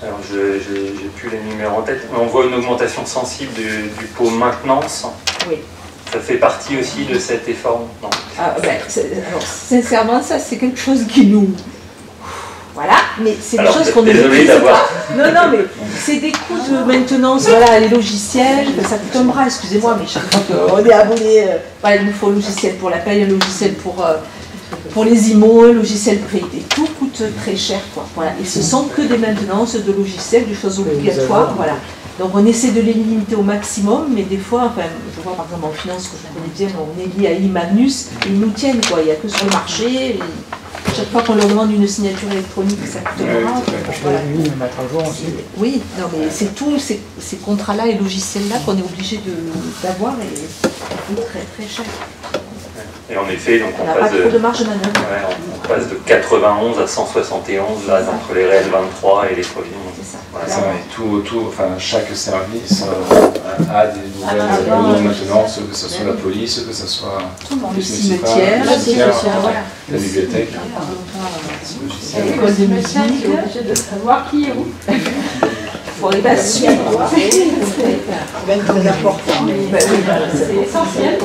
F: Alors, j'ai plus les numéros en tête. On voit une augmentation sensible du pot maintenance.
G: Oui.
F: Ça fait partie aussi de cet effort. Non.
G: Alors, sincèrement, ça, c'est quelque chose qui nous... Voilà, mais c'est des choses qu'on ne maîtrise pas. Non, mais c'est des coûts de maintenance, voilà, les logiciels, ça coûte un bras, excusez-moi, mais chaque fois qu'on est abonné, voilà, il nous faut un logiciel pour la paye, un logiciel pour les IMO, un logiciel prêt, et tout coûte très cher, quoi. Voilà. Et ce sont que des maintenances de logiciels, des choses obligatoires, voilà. Donc on essaie de les limiter au maximum, mais des fois, enfin, je vois par exemple en finance que je connais bien, on est lié à Imagnus, et ils nous tiennent quoi, il n'y a que sur le marché. Et chaque fois qu'on leur demande une signature électronique, ça coûte grave. Voilà. Oui, non mais c'est tous ces contrats-là et logiciels-là qu'on est obligé d'avoir et ça coûte très très cher.
F: Et en effet, donc
G: on n'a pas trop de marge de manœuvre.
F: Ouais, on passe de 91 à 171 là, entre les réels 23 et les provisions.
G: C'est ça.
E: Voilà, ça enfin, chaque service a des nouvelles normes maintenant, que ce soit la police, que ce soit
G: le cimetière,
E: la bibliothèque,
G: l'école de musique,
I: obligé de savoir qui est où.
G: Pour les pas suivre.
I: C'est très important. C'est essentiel.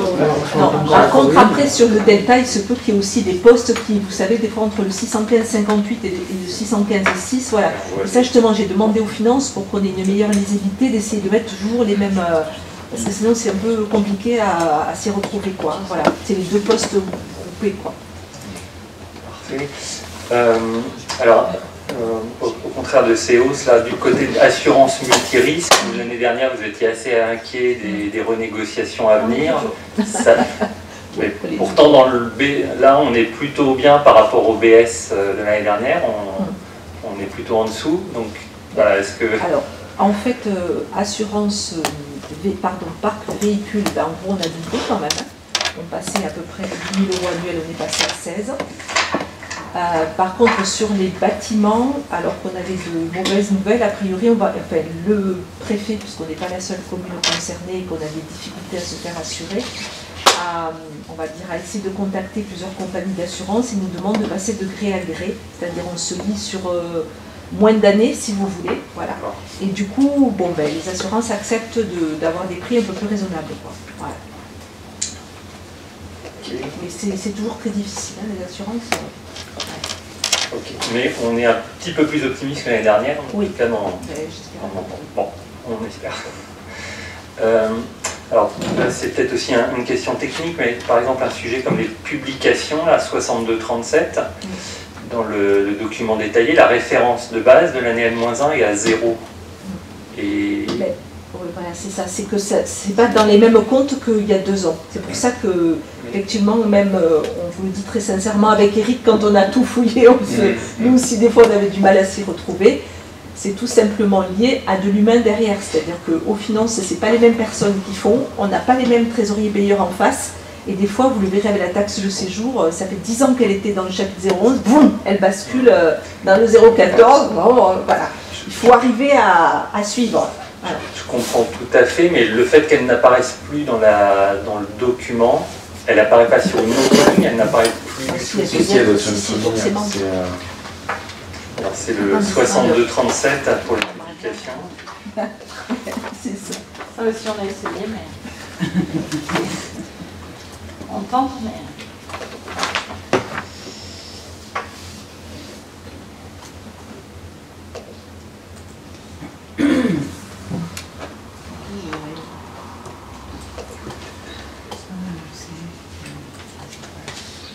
G: Par contre, après, sur le delta, il se peut qu'il y ait aussi des postes qui, vous savez, des fois entre le 615-58 et le 615-6, voilà. Et ça, justement, j'ai demandé aux finances pour qu'on ait une meilleure lisibilité, d'essayer de mettre toujours les mêmes... parce que sinon, c'est un peu compliqué à s'y retrouver, quoi. Voilà, c'est les deux postes groupés, quoi.
F: Parfait. Alors... au contraire de ces hausses, là, du côté de assurance multirisque, l'année dernière vous étiez assez inquiet des renégociations à venir. Ça, mais pourtant, dans le B, là on est plutôt bien par rapport au BS de l'année dernière, on est plutôt en dessous. Donc, voilà, est-ce que...
G: Alors, en fait, assurance, parc véhicule, ben, en gros on a doublé quand même. Hein. On passait à peu près de 10 000 € annuels, on est passé à 16. Par contre, sur les bâtiments, alors qu'on avait de mauvaises nouvelles, a priori, le préfet, puisqu'on n'est pas la seule commune concernée et qu'on a des difficultés à se faire assurer, on va dire, a essayé de contacter plusieurs compagnies d'assurance et nous demande de passer de gré à gré, c'est-à-dire on se lie sur moins d'années, si vous voulez, voilà. Et du coup, bon, les assurances acceptent d'avoir des prix un peu plus raisonnables, quoi. Voilà.
F: Okay.
G: Mais c'est toujours très difficile, hein, les assurances.
F: Okay. Mais on est un petit peu plus optimiste que l'année dernière, en
G: oui.
F: tout cas bon, on espère. Alors, c'est peut-être aussi une question technique, mais par exemple un sujet comme les publications, là, 6237, dans le document détaillé, la référence de base de l'année N-1 est à 0. Et...
G: Voilà, c'est ça, c'est que c'est pas dans les mêmes comptes qu'il y a 2 ans. C'est pour ça que, effectivement, même, on vous le dit très sincèrement, avec Eric, quand on a tout fouillé, nous aussi, des fois, on avait du mal à s'y retrouver. C'est tout simplement lié à de l'humain derrière. C'est-à-dire qu'aux finances, c'est pas les mêmes personnes qui font, on n'a pas les mêmes trésoriers payeurs en face. Et des fois, vous le verrez avec la taxe de séjour, ça fait 10 ans qu'elle était dans le chapitre 011, boum, elle bascule dans le 014. Bon, voilà. Il faut arriver à suivre.
F: Alors, je comprends tout à fait, mais le fait qu'elle n'apparaisse plus dans le document, elle n'apparaît pas sur une autre ligne, elle n'apparaît plus du tout. C'est le 6237 pour les publications.
I: C'est ça. Ça aussi on a essayé, mais on tente, mais...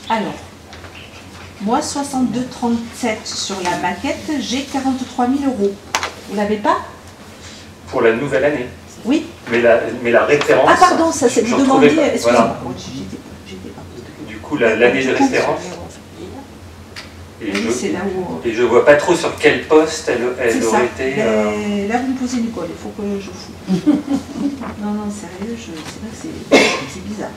G: Alors, moi, 62,37 sur la maquette, j'ai 43 000 €. Vous l'avez pas?
F: Pour la nouvelle année.
G: Oui.
F: Mais la référence...
G: Ah pardon, ça c'est vous demandez... Excusez-moi.
F: Voilà. Du coup, l'année de référence... Et, et je vois pas trop sur quel poste elle aurait été...
G: Là, vous me posez une colle, il faut que je fous. Non, sérieux, c'est vrai que c'est bizarre.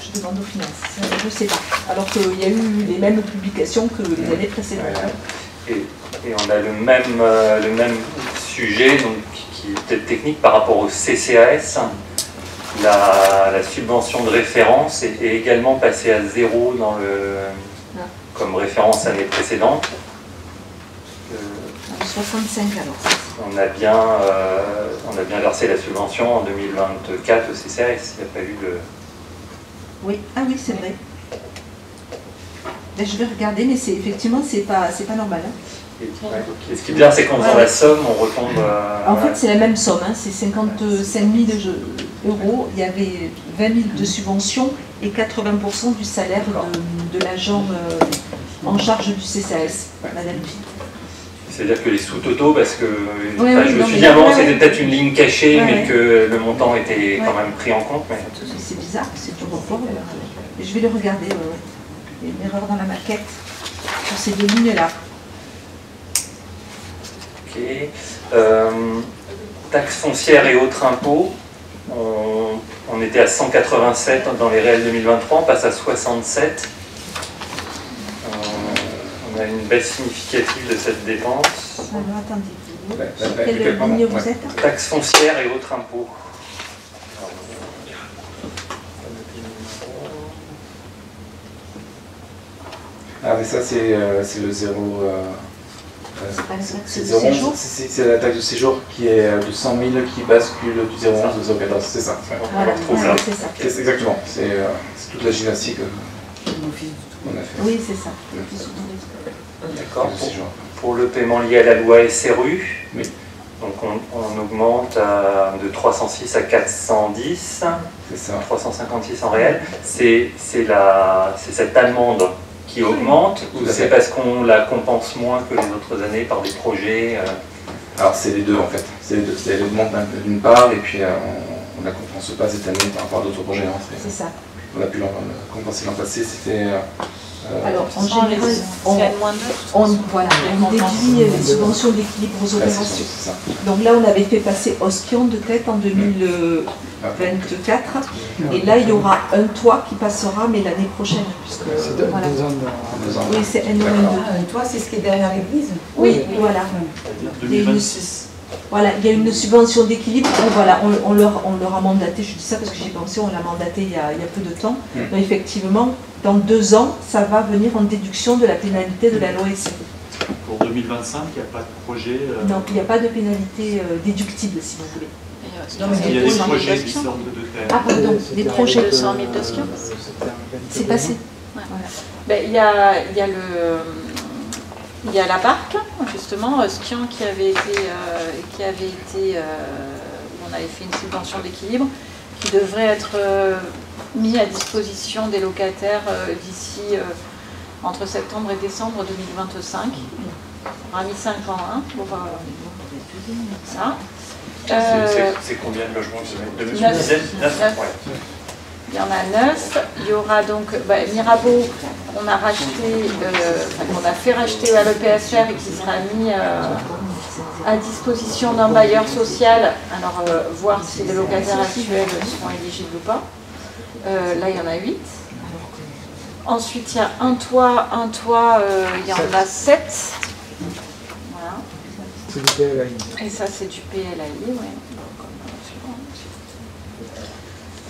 G: Je demande aux finances, je ne sais pas. Alors qu'il y a eu les mêmes publications que les années précédentes.
F: Et on a le même sujet, donc, qui est peut-être technique par rapport au CCAS. La subvention de référence est également passée à 0 comme référence année précédente.
G: 65 alors.
F: On a bien versé la subvention en 2024 au CCAS. Il n'y a pas eu de...
G: Oui, ah oui, c'est vrai. Je vais regarder, mais effectivement, c'est pas normal. Hein.
F: Et ce qui est bien, c'est qu'en faisant la somme, on retombe...
G: En fait, c'est la même somme, hein, c'est 55 000 €. Il y avait 20 000 de subventions et 80% du salaire de l'agent en charge du CCAS, Madame Pitt.
F: C'est-à-dire que les sous-totaux, parce que
G: Oui,
F: je
G: oui,
F: me
G: non,
F: suis
G: mais
F: dit avant
G: ouais,
F: c'était
G: ouais.
F: peut-être une ligne cachée,
G: Ouais,
F: mais
G: ouais.
F: que le montant était quand
G: Ouais.
F: même pris en compte. Mais...
G: C'est bizarre, c'est du report. Je vais le regarder. Il y a une erreur dans la maquette sur ces deux lignes-là.
F: Ok. Taxes foncières et autres impôts, on était à 187 dans les réels 2023, on passe à 67. On a une baisse significative de cette dépense.
G: Alors attendez,
E: Sur
G: quelle ligne vous êtes?
F: Taxes foncières et autres impôts.
E: Ah, mais ça, c'est le zéro.
G: C'est la taxe de séjour.
E: C'est la taxe de séjour qui est de 100 000 qui bascule du 0,11 au 0,14. C'est ça. Ouais.
G: Voilà,
F: On retrouve
G: voilà,
F: là.
G: c'est ça.
E: C'est exactement. C'est toute la gymnastique qu'on a fait.
G: Oui, c'est ça.
F: D'accord.
E: Le séjour.
F: Pour le paiement lié à la loi SRU,
E: Oui.
F: donc on augmente de 306 à 410,
E: C'est ça.
F: 356 en réel. C'est cette amende qui augmente ou
E: Tout à
F: c'est
E: fait.
F: parce qu'on la compense moins que les autres années par des projets
E: Alors, c'est les deux en fait. C'est les deux. Elle augmente d'une part et puis on ne la compense pas cette année par rapport à d'autres projets rentrés.
G: C'est ça.
E: On a pu la compenser l'an passé, c'était.
G: Alors, en général,
I: -2.
G: voilà, on déduit les subventions d'équilibre aux opérations.
E: C'est ça.
G: Donc là, on avait fait passer Ospion de tête en 2024. Et là, il y aura un toit qui passera, mais l'année prochaine. Puisque,
D: C'est deux
G: voilà.
D: ans.
G: Oui, c'est N-2.
B: Toi, c'est ce qui est derrière l'église?
G: Oui, voilà.
H: 2026.
G: Voilà, il y a une subvention d'équilibre. Voilà, on leur a mandaté, je dis ça parce que j'ai pensé, on l'a mandaté il y a peu de temps. Donc effectivement, dans 2 ans, ça va venir en déduction de la pénalité de la loi SRU.
H: Pour 2025, il n'y a pas de projet.
G: Non, il n'y a pas de pénalité déductible, si vous voulez.
H: Il y a des projets qui sortent de terre.
G: Ah pardon, des projets.
I: 200 000 de Sion.
G: C'est passé.
I: Ben, il y a la barque, justement, Skion qui avait été où on avait fait une subvention d'équilibre, qui devrait être mis à disposition des locataires d'ici entre septembre et décembre 2025. On aura mis 5 ans pour ça.
F: c'est combien de logements de dizaines? 9. Ouais.
I: Il y en a 9. Il y aura donc Mirabeau, on a racheté, qu'on a fait racheter à l'EPFR et qui sera mis à disposition d'un bailleur social. Alors, voir si les locataires actuels seront éligibles ou pas. Là, il y en a 8. Ensuite, il y a un toit, il y en a 7. Voilà.
D: C'est du PLAI.
I: Et ça, c'est du PLAI, oui.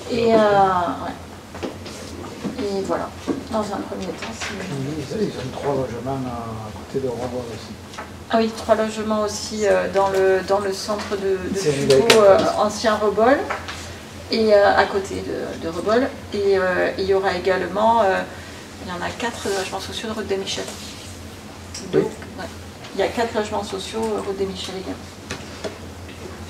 I: Et, ouais. Et voilà, dans un premier temps, c'est...
D: Ils ont 3 logements à côté de Robol aussi.
I: Ah oui, 3 logements aussi dans le centre de
D: C'est
I: Fugo,
D: Jules
I: ancien Rebol, et à côté de Rebol. Et il y aura également, il y en a 4 logements sociaux de Route des Michel.
D: Oui.
I: Ouais. Il y a 4 logements sociaux Route des Michel également.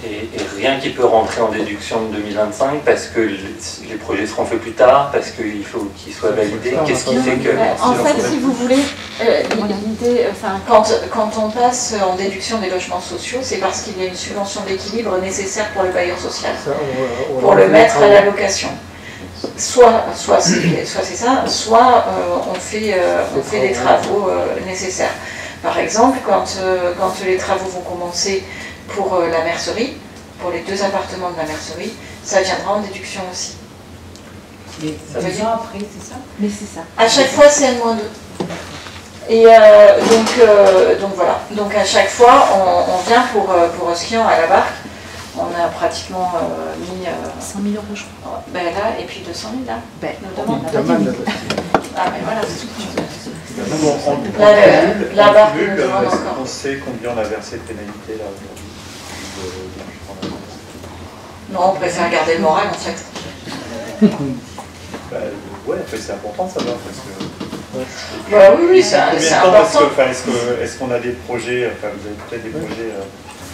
F: Et rien qui peut rentrer en déduction de 2025 parce que les projets seront faits plus tard, parce qu'il faut qu'ils soient validés. Qu'est-ce qui fait que...
I: En fait, si vous voulez, l'idée,
A: Quand on passe en déduction des logements sociaux, c'est parce qu'il y a une subvention d'équilibre nécessaire pour le bailleur social, pour le mettre à la location. Soit c'est ça, soit on fait les travaux nécessaires. Par exemple, quand les travaux vont commencer pour la mercerie, pour les 2 appartements de la mercerie, ça viendra en déduction aussi.
B: Ça veut dire après, c'est ça?
G: Mais c'est ça.
A: À chaque fois, c'est N-2. Et donc voilà. Donc à chaque fois, on vient pour Skion à la barque. On a pratiquement mis
G: 100 000 euros, je crois.
A: ben là, et puis 200 000 là.
G: Ben,
A: Nous demande.
D: Demande.
A: Ah mais voilà.
F: La
A: La barque nous demande encore.
H: On sait combien on a versé de pénalité là aujourd'hui.
A: Non, on préfère garder le moral en fait.
H: Ouais, c'est important de savoir parce que.
A: Bah oui, c'est
H: Combien de temps
A: important.
H: est-ce qu'on a des projets, enfin vous avez peut-être des projets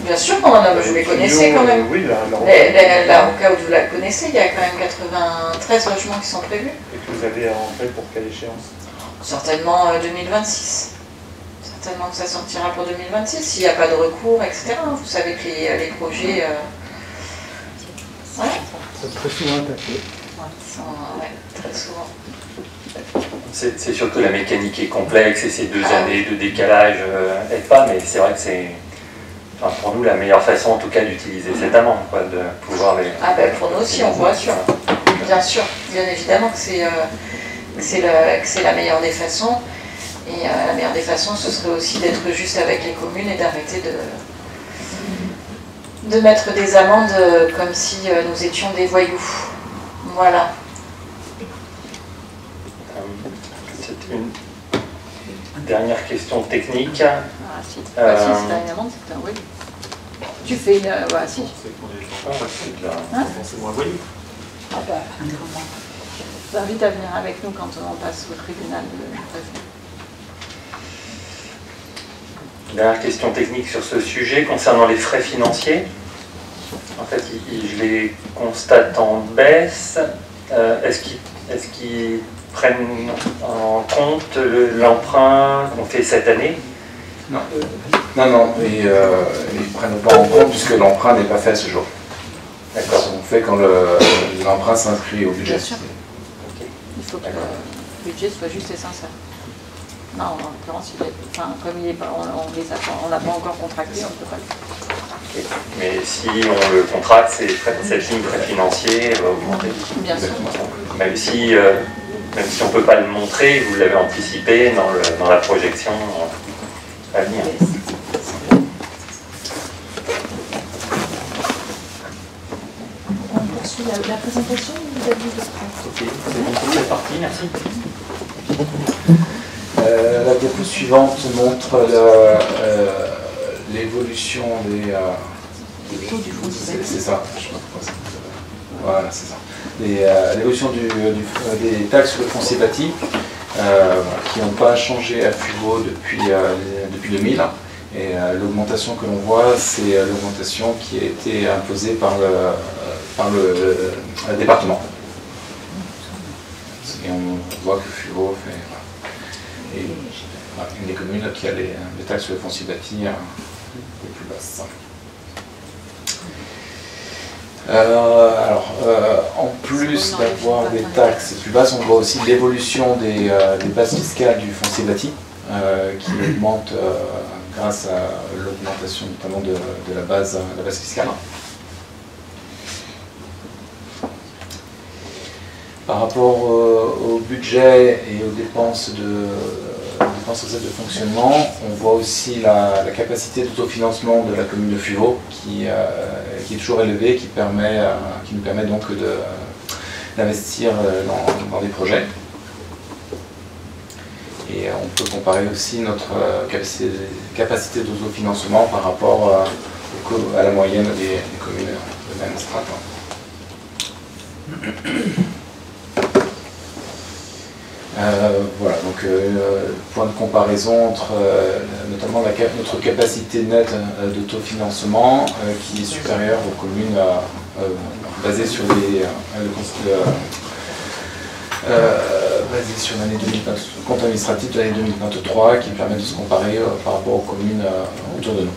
A: Bien sûr qu'on en a, je les connaissais quand même.
E: Oui,
A: Là, au cas où vous la connaissez, il y a quand même 93 logements qui sont prévus.
E: Et que vous avez en fait pour quelle échéance?
A: Certainement 2026. Certainement que ça sortira pour 2026, s'il n'y a pas de recours, etc. Vous savez que les projets... Ouais.
H: Ça se très souvent attaqué.
A: Ouais, très souvent.
F: C'est surtout la mécanique est complexe et ces 2 années de décalage n'aident pas, mais c'est vrai que c'est pour nous la meilleure façon en tout cas d'utiliser cette amende, quoi, de pouvoir les...
A: Ah ben pour nous aussi, on voit sûr. Bien sûr, bien évidemment que c'est la meilleure des façons. Et la meilleure des façons, ce serait aussi d'être juste avec les communes et d'arrêter de mettre des amendes comme si nous étions des voyous. Voilà.
F: C'est une dernière question technique.
I: Ah si, si c'est une amende, c'est un voyou. Tu fais une... Ouais, si.
F: C'est moins voyou.
I: Ah bah, je t'invite à venir avec nous quand on passe au tribunal de préfet.
F: Dernière question technique sur ce sujet concernant les frais financiers. En fait, je les constate en baisse. Est-ce qu'ils prennent en compte l'emprunt qu'on fait cette année?
E: Non. Non, ils ne prennent pas en compte puisque l'emprunt n'est pas fait à ce jour. D'accord. On fait quand l'emprunt s'inscrit au budget.
I: Bien sûr. Okay. Il faut que le budget soit juste et sincère. Non, en l'occurrence, comme on l'a pas encore contracté, on ne peut pas le faire.
F: Okay. Mais si on le contracte, cette ligne frais financiers va augmenter.
I: Bien sûr.
F: Même si on ne peut pas le montrer, vous l'avez anticipé dans la projection à venir.
G: On poursuit la présentation ou vous avez dit de...
F: Ok, c'est bon pour cette partie, merci.
E: La diapo suivante montre l'évolution des... c'est ça, je sais pas pourquoi ça. Voilà, c'est ça. L'évolution des taxes sur le foncier bâti, qui n'ont pas changé à Fuveau depuis 2000. Et l'augmentation que l'on voit, c'est l'augmentation qui a été imposée par le département. Et on voit que Fuveau fait... Et une des communes qui a les taxes sur le foncier bâti les plus basses. En plus d'avoir des taxes plus basses, on voit aussi l'évolution des bases fiscales du foncier bâti, qui augmente grâce à l'augmentation notamment de la base fiscale. Par rapport au budget et aux dépenses de fonctionnement, on voit aussi la capacité d'autofinancement de la commune de Fuveau qui est toujours élevée, qui nous permet donc d'investir dans des projets. Et on peut comparer aussi notre capacité d'autofinancement par rapport à la moyenne des communes de même strate. Voilà, donc point de comparaison entre notamment notre capacité nette d'autofinancement qui est supérieure aux communes basées sur l'année 2020, compte administratif de l'année 2023 qui permet de se comparer par rapport aux communes autour de nous.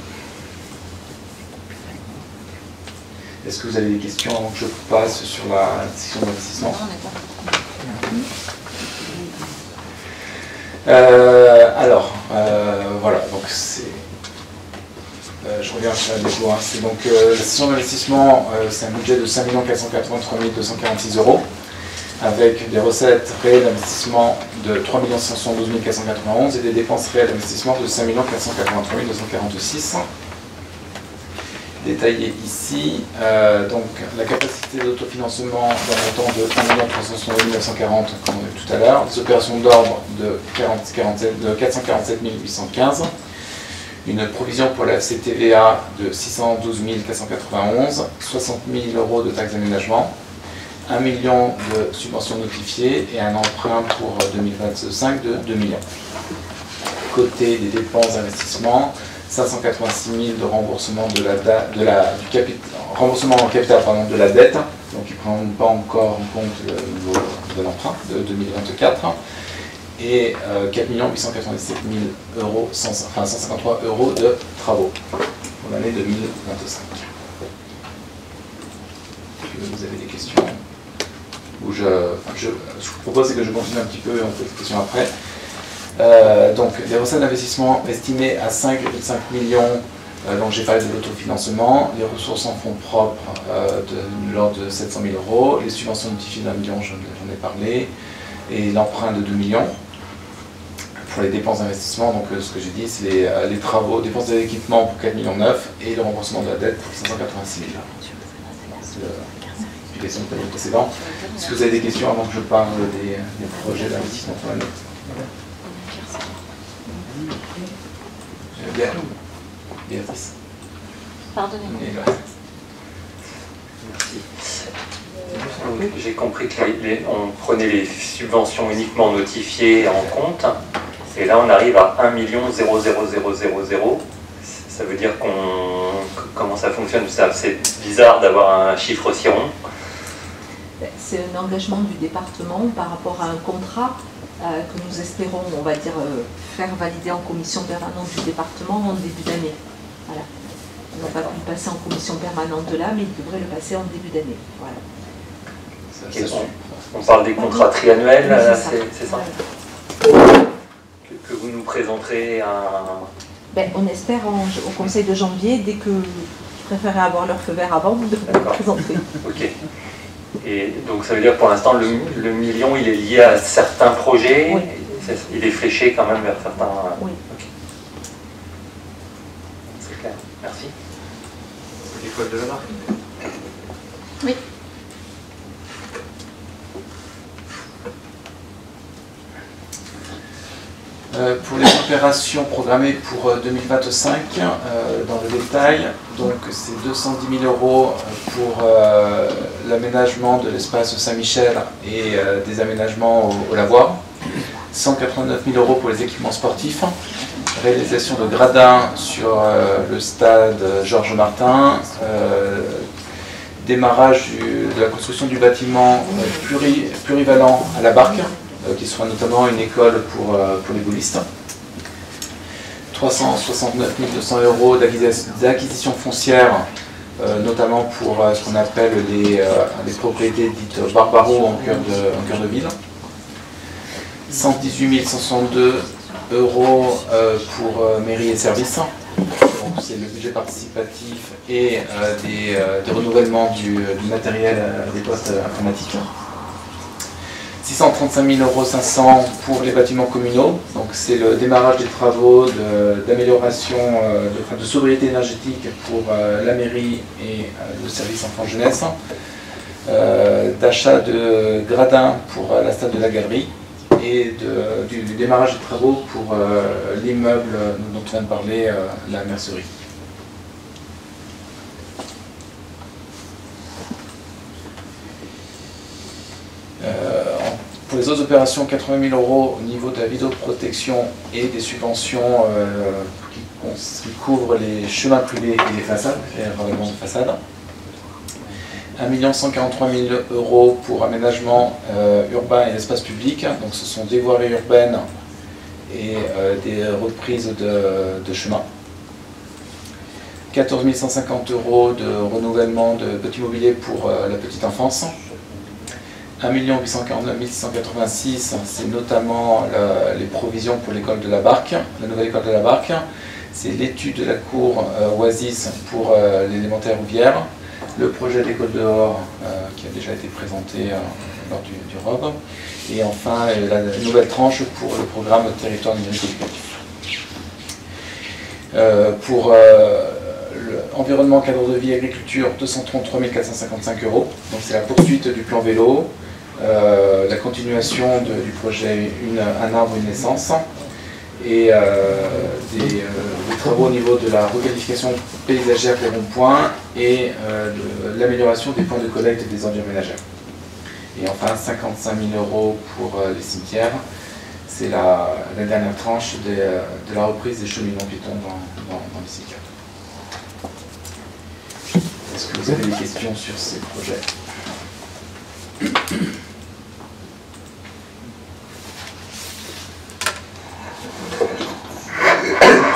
E: Est-ce que vous avez des questions avant que je passe sur la section d'investissement? Voilà, donc c'est... je reviens sur la déco, hein. C'est donc la session d'investissement, c'est un budget de 5 483 246 €, avec des recettes réelles d'investissement de 3 512 491 et des dépenses réelles d'investissement de 5 483 246. Détaillé ici, donc la capacité d'autofinancement d'un montant de 1 372 940 comme on a vu tout à l'heure, des opérations d'ordre de 447 815, une provision pour la FCTVA de 612 491, 60 000 € de taxes d'aménagement, 1 million de subventions notifiées et un emprunt pour 2025 de 2 millions. Côté des dépenses d'investissement, 586 000 de remboursement remboursement en capital de la dette, donc ils ne prennent pas encore en compte le niveau de l'emprunt de 2024, et 4 897 000 euros, 153 euros de travaux pour l'année 2025. Vous avez des questions? Ou je vous propose que je continue un petit peu et on peut des questions après. Donc, les recettes d'investissement estimées à 5,5 millions, donc j'ai parlé de l'autofinancement, les ressources en fonds propres de l'ordre de 700 000 euros, les subventions notifiées d'1 million, j'en ai parlé, et l'emprunt de 2 millions. Pour les dépenses d'investissement, donc ce que j'ai dit, c'est les travaux, dépenses d'équipement pour 4,9 millions et le remboursement de la dette pour 586 000. C'est l'explication du tableau précédent. Est-ce que vous avez des questions avant que je parle des projets d'investissement pour l'année? Béatrice.
I: Pardonnez-moi.
F: J'ai compris qu'on prenait les subventions uniquement notifiées en compte, et là on arrive à 1 000 000. Ça veut dire comment ça fonctionne? C'est bizarre d'avoir un chiffre aussi rond.
G: C'est un engagement du département par rapport à un contrat que nous espérons, on va dire, faire valider en commission permanente du département en début d'année. Voilà. On n'a pas pu le passer en commission permanente de là, mais il devrait le passer en début d'année. Voilà.
F: On parle des contrats triannuels,
G: oui,
F: c'est ça, que vous nous présenterez
G: on espère au conseil de janvier, dès que je préférerais avoir leur feu vert avant de vous présenter.
F: Ok. Et donc ça veut dire que pour l'instant le million il est lié à certains projets, oui. Il est fléché quand même vers certains.
G: Oui.
F: Okay. C'est clair. Merci. L'école de la marque.
I: Oui.
E: Pour les opérations programmées pour 2025, dans le détail, donc c'est 210 000 euros pour l'aménagement de l'espace Saint-Michel et des aménagements au lavoir, 189 000 euros pour les équipements sportifs, réalisation de gradins sur le stade Georges Martin, démarrage de la construction du bâtiment plurivalent à la Barque, qui sera notamment une école pour les boulistes. 369 200 euros d'acquisition foncière, notamment pour ce qu'on appelle les propriétés dites Barbaro en cœur de ville. 118 162 euros pour mairie et services. C'est le budget participatif et des renouvellements du matériel des postes informatiques. 635 500 euros pour les bâtiments communaux, donc c'est le démarrage des travaux d'amélioration de sobriété énergétique pour la mairie et le service enfants-jeunesse, d'achat de gradins pour la stade de la galerie et du démarrage des travaux pour l'immeuble dont on vient de parler, la mercerie. Pour les autres opérations, 80 000 euros au niveau de la vidéoprotection et des subventions qui couvrent les chemins privés et les façades, les règlements de façade. 1 143 000 euros pour aménagement urbain et espace public, donc ce sont des voiries urbaines et des reprises de chemins. 14 150 euros de renouvellement de petit mobilier pour la petite enfance. 1 849 686, c'est notamment les provisions pour l'école de la Barque, la nouvelle école de la Barque. C'est l'étude de la cour Oasis pour l'élémentaire Rouvière, le projet d'école dehors qui a déjà été présenté lors du ROB, et enfin la nouvelle tranche pour le programme territoire numérique éducatif. Pour l'environnement, cadre de vie, agriculture, 233 455 euros, donc c'est la poursuite du plan vélo. La continuation du projet Un arbre, une naissance, et des travaux au niveau de la requalification paysagère des ronds-points et de l'amélioration des points de collecte des ordures ménagères. Et enfin 55 000 euros pour les cimetières, C'est la dernière tranche de la reprise des cheminements piétons dans les C4. Est-ce que vous avez des questions sur ces projets?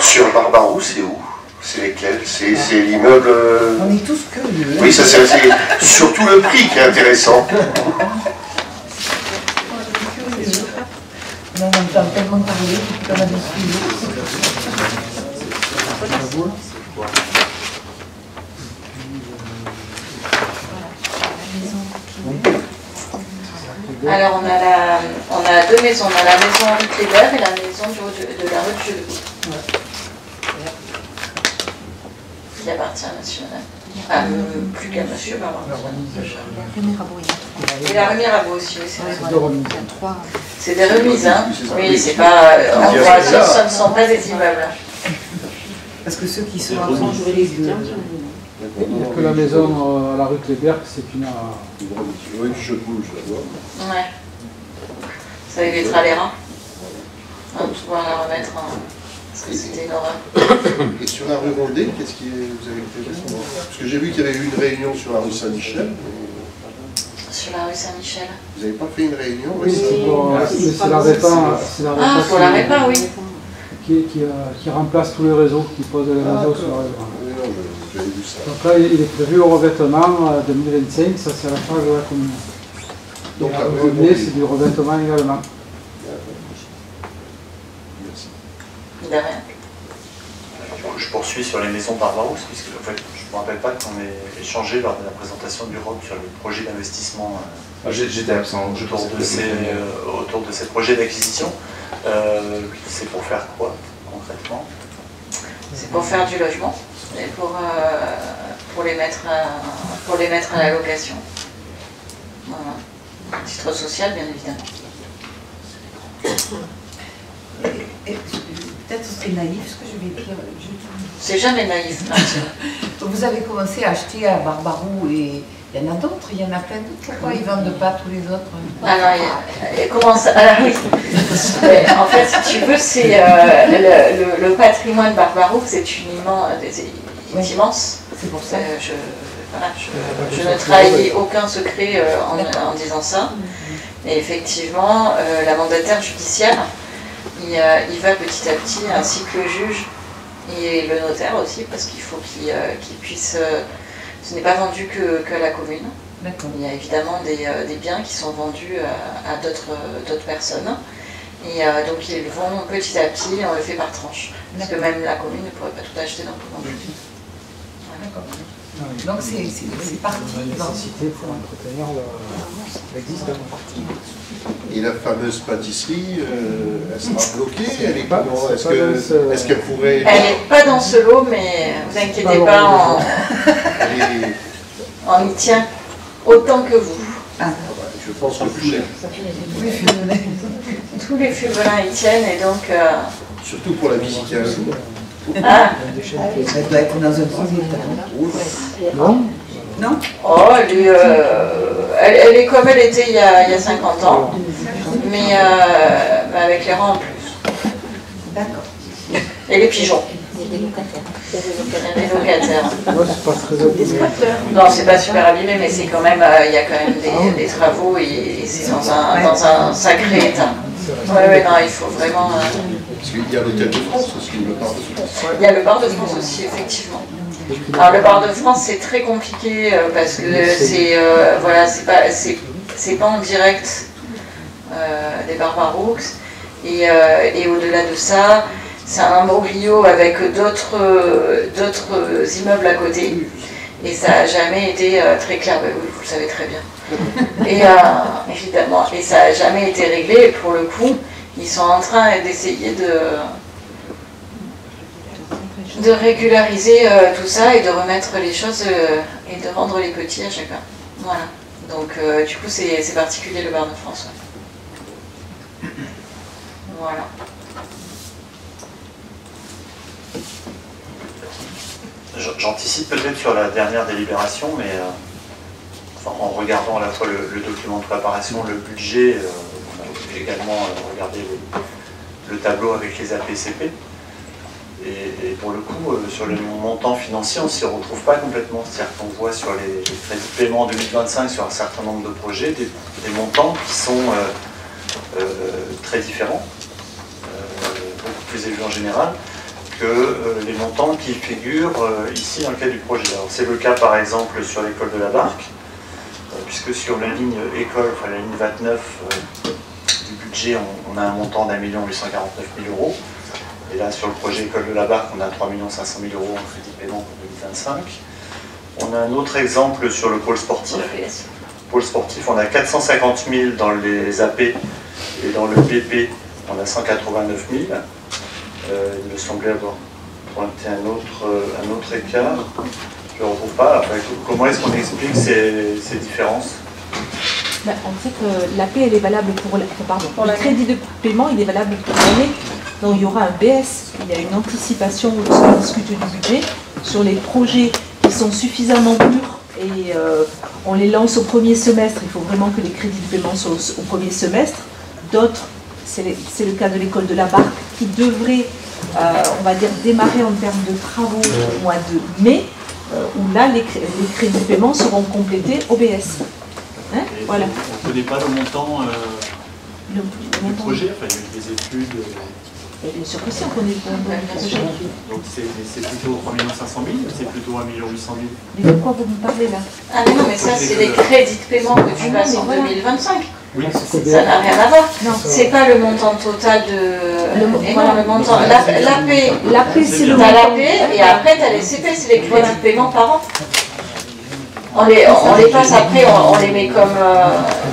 J: Sur Barbaroux, c'est où? C'est lesquels? C'est l'immeuble...
B: On est tous curieux.
J: Oui, ça c'est surtout le prix qui est intéressant.
B: On entend tellement parler qu'on a des sujets.
A: Alors on a deux maisons, on a la maison Henri Kléber et la maison de la rue de Jules. Qui appartient à monsieur plus qu'à monsieur Barbaroux. Et la rue Mirabeau aussi, oui, c'est vrai. C'est des remises, hein. Oui, c'est pas. En droit, ce ne sont pas des immeubles.
B: Parce que ceux qui sont à France, je vais les dire.
D: Parce que la maison à la rue Kléber, c'est une.
J: Oui, je bouge, je vois.
A: Ouais. Ça évitera les reins. On va pouvoir la remettre en. Parce que c'était une horreur.
J: Et sur la rue Rondet, qu'est-ce que vous avez fait récemment? Parce que j'ai vu qu'il y avait eu une réunion sur la rue Saint-Michel.
A: Sur la rue Saint-Michel.
J: Vous n'avez pas fait une réunion?
D: Oui, c'est la REPA.
A: Ah, pour la REPA, oui.
D: Qui remplace tous les réseaux, qui posent les réseaux sur la REPA.
J: Oui, non, j'avais vu ça.
D: Donc là, il est prévu au revêtement 2025, ça c'est à la phase de la commune. Donc la rue c'est du revêtement également.
J: Merci.
A: De rien.
K: Je poursuis sur les maisons Barbaroux, puisque en fait, je ne me rappelle pas qu'on ait échangé lors de la présentation du ROC sur le projet d'investissement
E: J'étais absent.
K: autour de ces projets d'acquisition. C'est pour faire quoi concrètement?
A: C'est pour faire du logement et pour les mettre à la location. Voilà. Titre social, bien évidemment.
B: Et peut-être c'est naïf ce que je vais dire.
A: C'est jamais naïf.
B: Vous avez commencé à acheter à Barbaroux et il y en a d'autres, il y en a plein d'autres. Pourquoi ils ne vendent pas tous les autres?
A: Alors, comment ça? Alors, oui. En fait, si tu veux, c'est le patrimoine Barbaroux, c'est immense.
B: C'est pour ça.
A: Je ne trahis aucun secret en disant ça. Et effectivement, la mandataire judiciaire, il va petit à petit, ainsi que le juge et le notaire aussi, parce qu'il faut qu'il puisse... ce n'est pas vendu que à la commune. Il y a évidemment des biens qui sont vendus à d'autres personnes. Et donc ils vont petit à petit, on le fait par tranche. Parce que même la commune ne pourrait pas tout acheter d'un coup non plus.
B: D'accord. Donc c'est parti.
D: Nécessité pour entretenir l'existant.
J: Et la fameuse pâtisserie, elle sera bloquée? Est-ce qu'elle pourrait...
A: Elle n'est pas dans ce lot, mais vous inquiétez pas, on y tient autant que vous.
J: Je pense que plus cher.
A: Tous les fulvelins y tiennent et donc...
J: Surtout pour la visiter un jour.
A: Ah.
B: Elle doit être dans un projet.
D: Non?
B: Non?
A: Oh, elle est comme elle était il y a 50 ans, mais avec les rangs en plus.
B: D'accord.
A: Et les pigeons.
I: Il y a des locataires.
A: Les locataires.
D: Non, c'est pas très abîmé.
A: Non, c'est pas super abîmé, mais c'est quand même, il y a quand même des travaux et c'est dans un sacré état. Oui, non, il faut vraiment...
J: Parce qu'il y a l'hôtel de France aussi, le bar de France.
A: Il y a le bar de France aussi, effectivement. Alors le bar de France, c'est très compliqué parce que c'est pas en direct des Barbaroux. Et au-delà de ça, c'est un imbroglio avec d'autres immeubles à côté. Et ça n'a jamais été très clair, oui, vous le savez très bien. Et évidemment, et ça n'a jamais été réglé. Et pour le coup, ils sont en train d'essayer de régulariser tout ça et de remettre les choses et de rendre les petits à chacun. Voilà. Donc du coup, c'est particulier le bar de France. Ouais. Voilà.
K: J'anticipe peut-être sur la dernière délibération, mais en regardant à la fois le document de préparation, le budget, j'ai également regardé le tableau avec les APCP. Et pour le coup, sur le montant financier, on ne s'y retrouve pas complètement. C'est-à-dire qu'on voit sur les crédits de paiement en 2025 sur un certain nombre de projets des montants qui sont très différents, beaucoup plus élevés en général, que les montants qui figurent ici dans le cas du projet. C'est le cas par exemple sur l'école de la Barque, puisque sur la ligne école, enfin la ligne 29 du budget, on a un montant d'1 849 000 €. Et là, sur le projet École de la Barque, on a 3 500 000 € en crédit de paiement pour 2025. On a un autre exemple sur le pôle sportif. Pôle sportif, on a 450 000 dans les AP et dans le BP, on a 189 000. Il me semblait avoir pointé un autre écart. Je ne le retrouve pas. Enfin, comment est-ce qu'on explique ces différences?
G: Ben, en fait, l'AP, elle est valable pour le crédit de paiement, il est valable pour l'année. Donc il y aura un BS, il y a une anticipation lorsqu'on discute du budget sur les projets qui sont suffisamment mûrs et on les lance au premier semestre. Il faut vraiment que les crédits de paiement soient au premier semestre. D'autres, c'est le cas de l'école de la Barque, qui devrait, on va dire, démarrer en termes de travaux au mois de mai, où là les crédits de paiement seront complétés au BS. Hein, voilà.
K: On ne connaît pas le montant du projet, enfin, il y a eu des études.
G: Et bien sûr que si, on connaît le projet.
K: Donc c'est plutôt 3 500 000 ou c'est plutôt 1 800 000?
G: Mais de quoi vous me parlez là?
A: Ah mais non, mais ça c'est les crédits de paiement que tu passes en 2025.
K: Oui,
A: ça n'a rien à voir. C'est pas le montant total de... le montant... L'AP, c'est le montant. L'AP et après tu as les CP, c'est les crédits de paiement par an. On les passe après, on les met comme...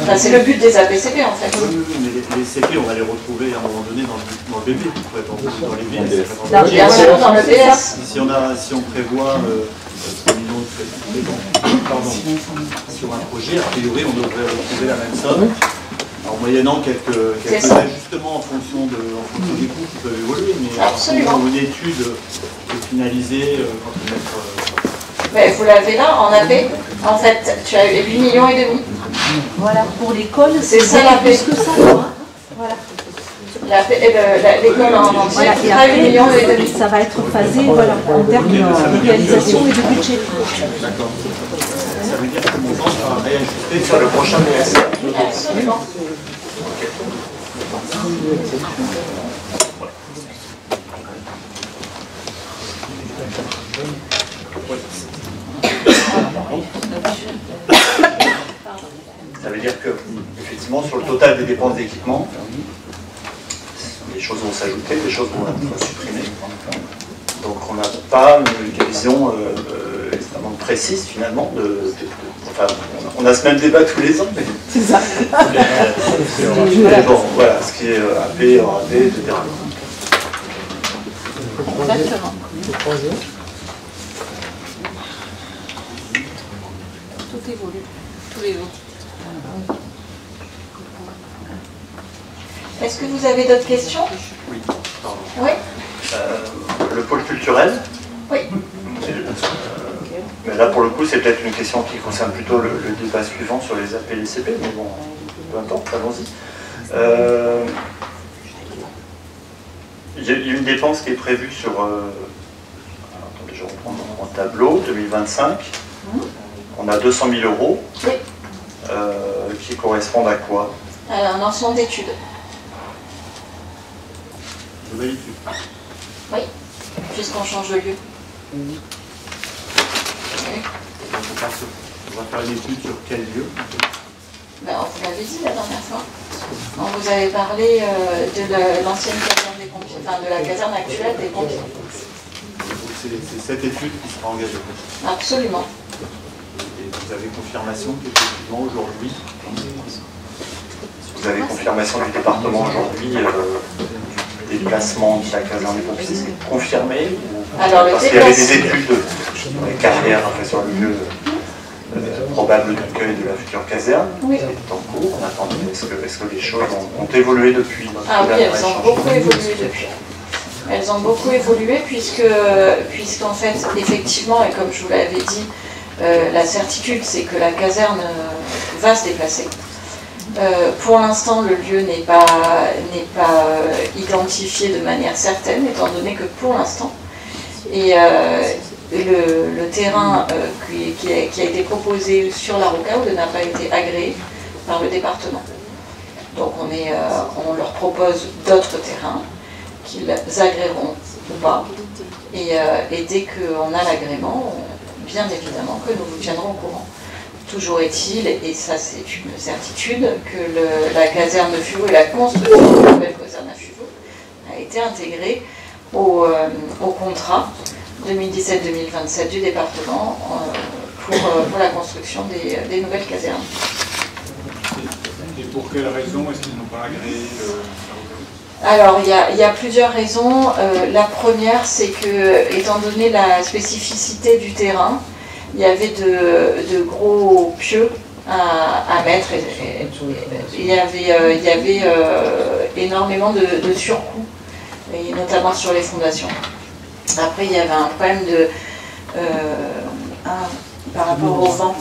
A: Enfin, c'est le but des APCP en fait.
K: Oui, mais les CP, on va les retrouver à un moment donné dans le BP, dans les BS.
A: Bien sûr, dans le BS.
K: Si on prévoit 3 millions de crédits de paiement sur un projet, a priori, on devrait retrouver la même somme, en moyennant quelques ajustements en fonction des coûts qui peuvent évoluer. Mais
A: absolument.
K: Une étude finalisée quand on met...
A: Mais vous l'avez là, en AP, en fait, tu as 8,5 millions.
G: Voilà, pour l'école,
A: c'est ça l'AP.
G: Plus que ça, quoi. Voilà.
A: L'école en entier,
G: voilà. Et après, 8,5 millions. Ça va être phasé voilà, en termes de réalisation et de budget.
K: D'accord. Ça veut dire que le montant sera réajusté sur le prochain BS.
A: Absolument.
K: Ça veut dire que, effectivement, sur le total des dépenses d'équipement, des choses vont s'ajouter, des choses vont être supprimées. Donc on n'a pas une vision extrêmement précise, finalement. Enfin, on a ce même débat tous les ans.
G: C'est ça.
K: Bon, voilà, ce qui est AP, hors AP, etc.
I: Exactement. Tout évolue, tous les jours.
A: Est-ce que vous avez d'autres questions?
K: Oui, pardon.
A: Oui.
K: Le pôle culturel.
A: Oui.
K: Mais là, pour le coup, c'est peut-être une question qui concerne plutôt le débat suivant sur les AP et les CP, mais bon, peu importe, allons-y. Il y a une dépense qui est prévue sur... attendez, je reprends mon tableau, 2025. On a 200 000 €.
A: Oui.
K: Qui correspondent à quoi?
A: Un ensemble d'études.
K: Nouvelle étude.
A: Oui, puisqu'on change de lieu.
K: Oui. On va faire une étude sur quel lieu?
A: Ben, on vous l'avait dit la dernière fois. On vous avait parlé de l'ancienne caserne des pompiers, enfin de la caserne actuelle des pompiers.
K: C'est cette étude qui sera engagée.
A: Absolument.
K: Et vous avez confirmation qu'effectivement aujourd'hui, vous avez confirmation du département aujourd'hui, des déplacements de la caserne des pompiers, c'est confirmé?
A: Alors,
K: parce qu'il y avait des études sur les carrières, enfin, sur le lieu probable d'accueil de la future caserne.
A: Oui.
K: C'est en cours, on attend. Est-ce que les choses ont évolué depuis?
A: Ah oui, elles ont beaucoup évolué depuis. Elles ont beaucoup évolué puisqu'en fait, effectivement, et comme je vous l'avais dit, la certitude, c'est que la caserne va se déplacer. Pour l'instant, le lieu n'est pas identifié de manière certaine, étant donné que pour l'instant, et le terrain qui a été proposé sur la Rocade n'a pas été agréé par le département. Donc on leur propose d'autres terrains qu'ils agréeront ou pas. Et dès qu'on a l'agrément, bien évidemment que nous vous tiendrons au courant. Toujours est-il, et ça c'est une certitude, que la caserne de Fuveau et la construction de la nouvelle caserne à Fuveau a été intégrée au contrat 2017-2027 du département pour la construction des nouvelles casernes.
L: Et pour quelles raisons est-ce qu'ils n'ont pas agréé
A: Alors, il y a plusieurs raisons. La première, c'est que, étant donné la spécificité du terrain, il y avait de gros pieux à mettre. Il y avait énormément de surcoûts, et notamment sur les fondations. Après, il y avait un problème par rapport au vent.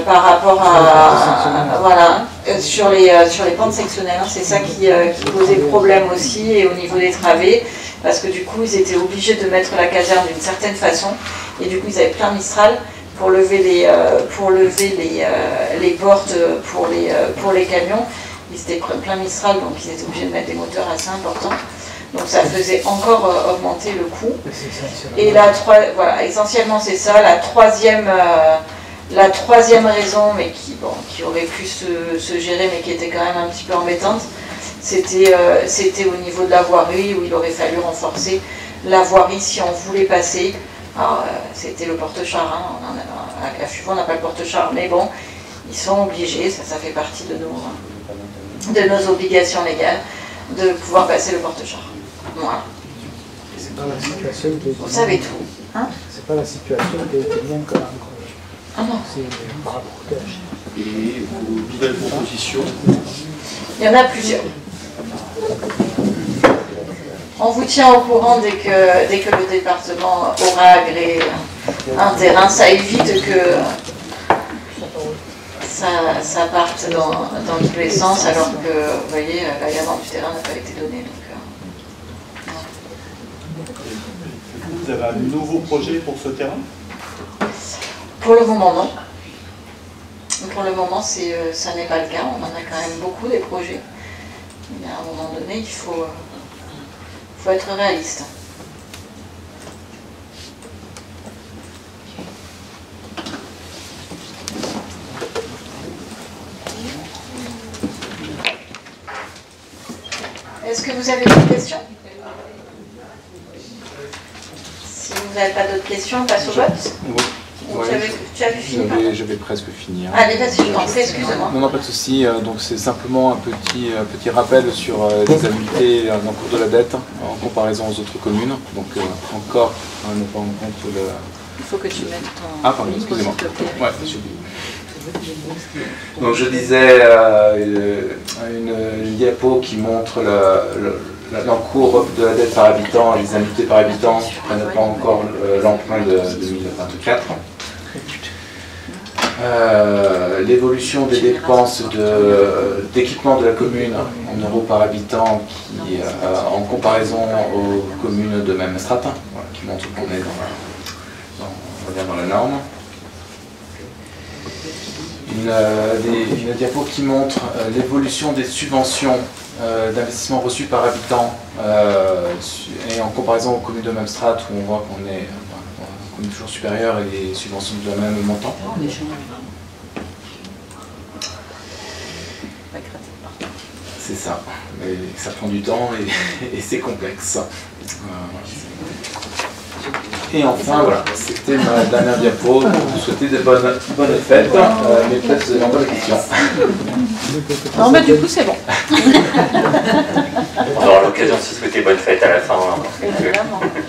A: Par rapport à voilà, sur les pentes sectionnelles, c'est ça qui posait problème aussi, et au niveau des travées, parce que du coup ils étaient obligés de mettre la caserne d'une certaine façon, et du coup ils avaient plein Mistral pour lever les portes pour les camions. Ils étaient plein Mistral, donc ils étaient obligés de mettre des moteurs assez importants. Donc ça faisait encore augmenter le coût. Et voilà, essentiellement c'est ça. La troisième raison, mais qui aurait pu se gérer, mais qui était quand même un petit peu embêtante, c'était au niveau de la voirie, où il aurait fallu renforcer la voirie si on voulait passer. Alors, c'était le porte-char, hein. À Fuveau, on n'a pas le porte-char, mais bon, ils sont obligés, ça fait partie de nos obligations légales, de pouvoir passer le porte-char. Voilà.
M: C'est pas la situation qui
A: vous savez tout. Hein,
M: c'est pas la situation qui a été bien encore.
A: Ah non.
M: C'est par rapport.
J: Et vos nouvelles propositions?
A: Il y en a plusieurs. On vous tient au courant dès que le département aura agréé un terrain. Ça évite que ça parte dans tous les sens, alors que, vous voyez, l'agrément du terrain n'a pas été donné.
L: Vous avez un nouveau projet pour ce terrain?
A: Pour le moment, non. Pour le moment, ça n'est pas le cas. On en a quand même beaucoup des projets. Mais à un moment donné, il faut être réaliste. Est-ce que vous avez d'autres questions? Si vous n'avez pas d'autres questions, on passe au vote.
E: Oui. Ouais,
A: tu avais fini?
E: J'avais presque fini. Hein.
A: Allez, vas-y, je t'en prie, excuse-moi.
E: Non, pas de souci. Donc c'est simplement un petit rappel sur les habiletés en cours de la dette en comparaison aux autres communes. Donc encore, ne pas en compte le...
A: Il faut que tu mettes ton...
E: Ah pardon, excusez-moi. Ouais, donc je disais une diapo qui montre l'encours de la dette par habitant et les indemnités par habitant qui ne prennent pas encore l'emprunt de 2024. L'évolution des dépenses d'équipement de la commune en euros par habitant qui, en comparaison aux communes de même strate, voilà, qui montre qu'on est dans la norme. Une diapo qui montre l'évolution des subventions d'investissement reçues par habitant et en comparaison aux communes de même strate où on voit qu'on est toujours supérieur et les subventions de la même montant. C'est ça, mais ça prend du temps et c'est complexe. Et enfin, voilà, c'était ma dernière diapo. Je vous souhaiter de bonnes fêtes, mais peut-être vous avez encore des questions.
I: Non, mais du coup, c'est bon.
F: On aura l'occasion de se souhaiter bonne fête à la fin,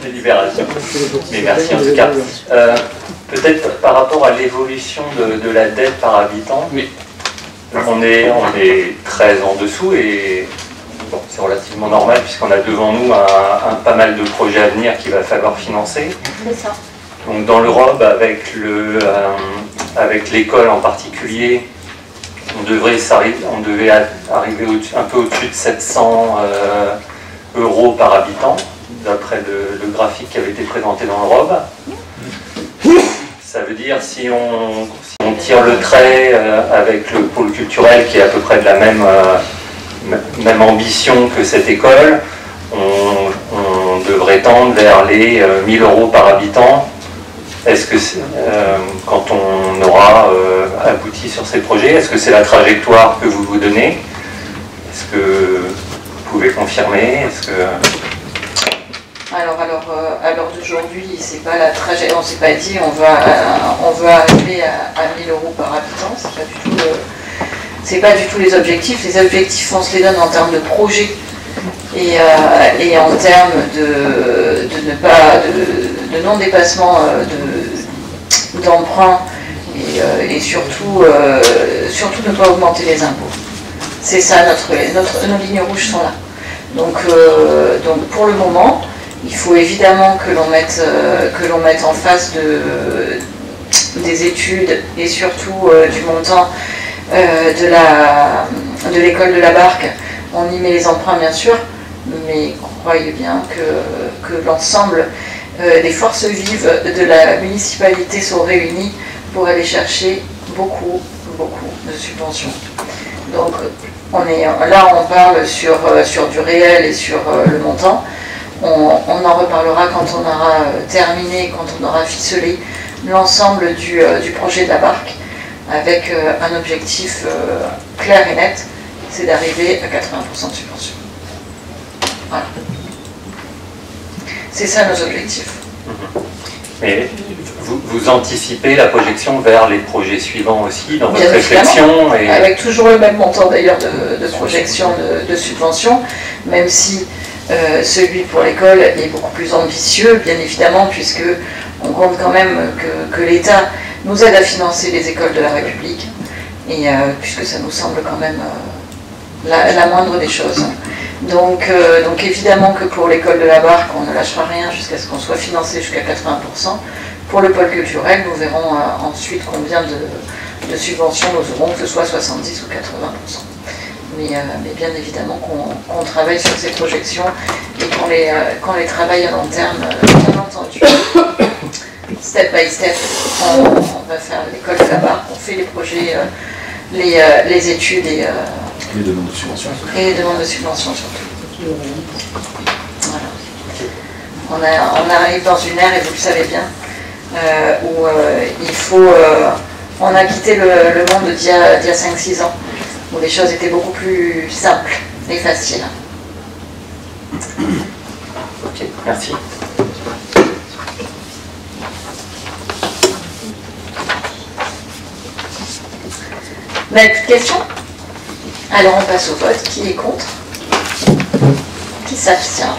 F: des libérations. Mais merci en tout cas. Peut-être par rapport à l'évolution de la dette par habitant,
E: oui.
F: On est très en dessous et bon, c'est relativement normal puisqu'on a devant nous pas mal de projets à venir qu'il va falloir financer.
I: C'est ça.
F: Donc dans l'Europe, avec l'école en particulier, on devait arriver un peu au-dessus de 700 € par habitant, d'après le graphique qui avait été présenté dans le ROB. Ça veut dire, si on tire le trait avec le pôle culturel qui est à peu près de la même ambition que cette école, on devrait tendre vers les 1000 € par habitant. Est-ce que quand on aura abouti sur ces projets, est-ce que c'est la trajectoire que vous vous donnez? Est-ce que vous pouvez confirmer?
A: Alors, à l'heure d'aujourd'hui, c'est pas la trajectoire. On s'est pas dit on va arriver à 1000 € par habitant. C'est pas du tout les objectifs. Les objectifs, on se les donne en termes de projet et en termes de non-dépassement d'emprunt et surtout ne pas augmenter les impôts. C'est ça, nos lignes rouges sont là. Donc pour le moment, il faut évidemment que l'on mette en face des études et surtout du montant de l'école de la Barque. On y met les emprunts bien sûr, mais croyez bien que l'ensemble des forces vives de la municipalité sont réunies pour aller chercher beaucoup de subventions. Donc là on parle sur du réel et sur le montant. On en reparlera quand on aura terminé, quand on aura ficelé l'ensemble du projet de la Barque avec un objectif clair et net, c'est d'arriver à 80% de subvention. Voilà. C'est ça nos objectifs.
F: Mais vous anticipez la projection vers les projets suivants aussi dans votre
A: Bien
F: réflexion
A: avec toujours le même montant d'ailleurs de projection de subvention, même si celui pour l'école est beaucoup plus ambitieux, bien évidemment, puisque on compte quand même que l'État nous aide à financer les écoles de la République, et puisque ça nous semble quand même la moindre des choses. Donc évidemment que pour l'école de la Barque, on ne lâchera rien jusqu'à ce qu'on soit financé jusqu'à 80%. Pour le pôle culturel, nous verrons ensuite combien de subventions nous aurons, que ce soit 70 ou 80%. Mais bien évidemment qu'on travaille sur ces projections et qu'on les travaille à long terme, bien entendu. Step by step, on va faire l'école de la Barque, on fait les projets, les études et
E: les demandes de subvention.
A: Et les demandes de subvention surtout. Voilà. On arrive dans une ère, et vous le savez bien, où il faut... on a quitté le monde d'il y a 5-6 ans, où les choses étaient beaucoup plus simples et faciles.
F: Ok, merci.
A: Vous n'avez plus de questions? Alors on passe au vote. Qui est contre? Qui s'abstient?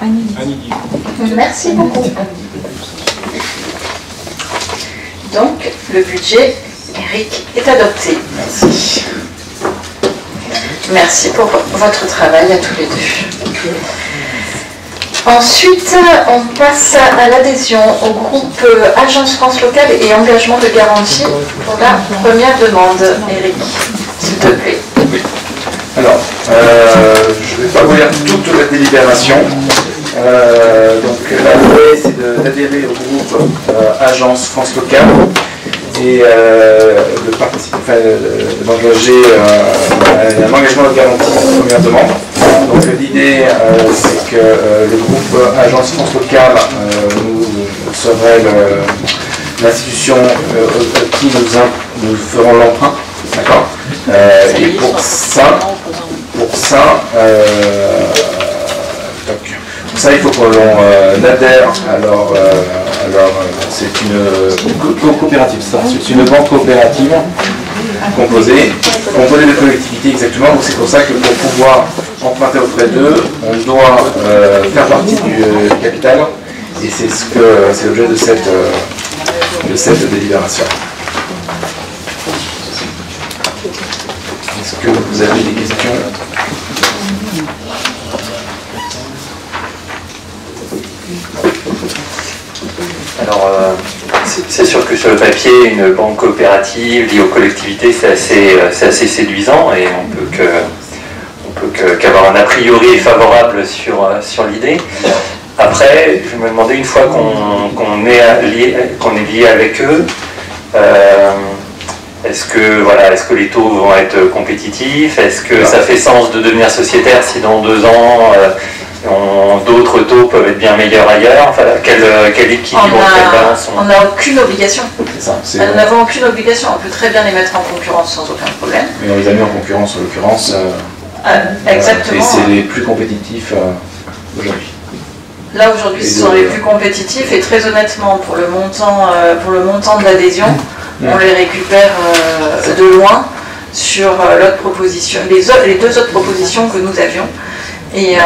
L: Annie.
A: Merci beaucoup. Donc le budget, Eric, est adopté.
E: Merci.
A: Merci pour votre travail à tous les deux. Ensuite, on passe à l'adhésion au groupe Agence France Locale et engagement de garantie pour la première demande. Eric, s'il te plaît.
E: Oui. Alors, je ne vais pas vous lire toute la délibération. Donc, l'idée, c'est d'adhérer au groupe Agence France Locale et d'engager un engagement de garantie pour la première demande. Donc l'idée, c'est que le groupe Agence France Locale serait l'institution qui nous ferons l'emprunt. D'accord. Et pour ça, il faut qu'on adhère. Alors c'est une coopérative, ça. C'est une banque coopérative composée de collectivités exactement. Donc c'est pour ça que pour pouvoir emprunter auprès d'eux, on doit faire partie du capital. Et c'est l'objet de cette délibération. Est-ce que vous avez des questions?
F: Alors, C'est sûr que sur le papier, une banque coopérative liée aux collectivités, c'est assez séduisant et on peut qu'avoir un a priori favorable sur l'idée. Après, je me demandais, une fois qu'on est lié avec eux, est-ce que les taux vont être compétitifs? Est-ce que ça fait sens de devenir sociétaire si dans 2 ans d'autres taux peuvent être bien meilleurs ailleurs? Enfin, quel équilibre, quelle balance
A: on n'a aucune obligation. Nous n'avons aucune obligation. On peut très bien les mettre en concurrence sans aucun problème.
E: Mais on les a mis en concurrence en l'occurrence.
A: Exactement.
E: Et c'est les plus compétitifs aujourd'hui.
A: Là aujourd'hui, ce sont les plus compétitifs et très honnêtement, pour le montant de l'adhésion, on les récupère de loin sur l'autre proposition, les 2 autres propositions que nous avions. Et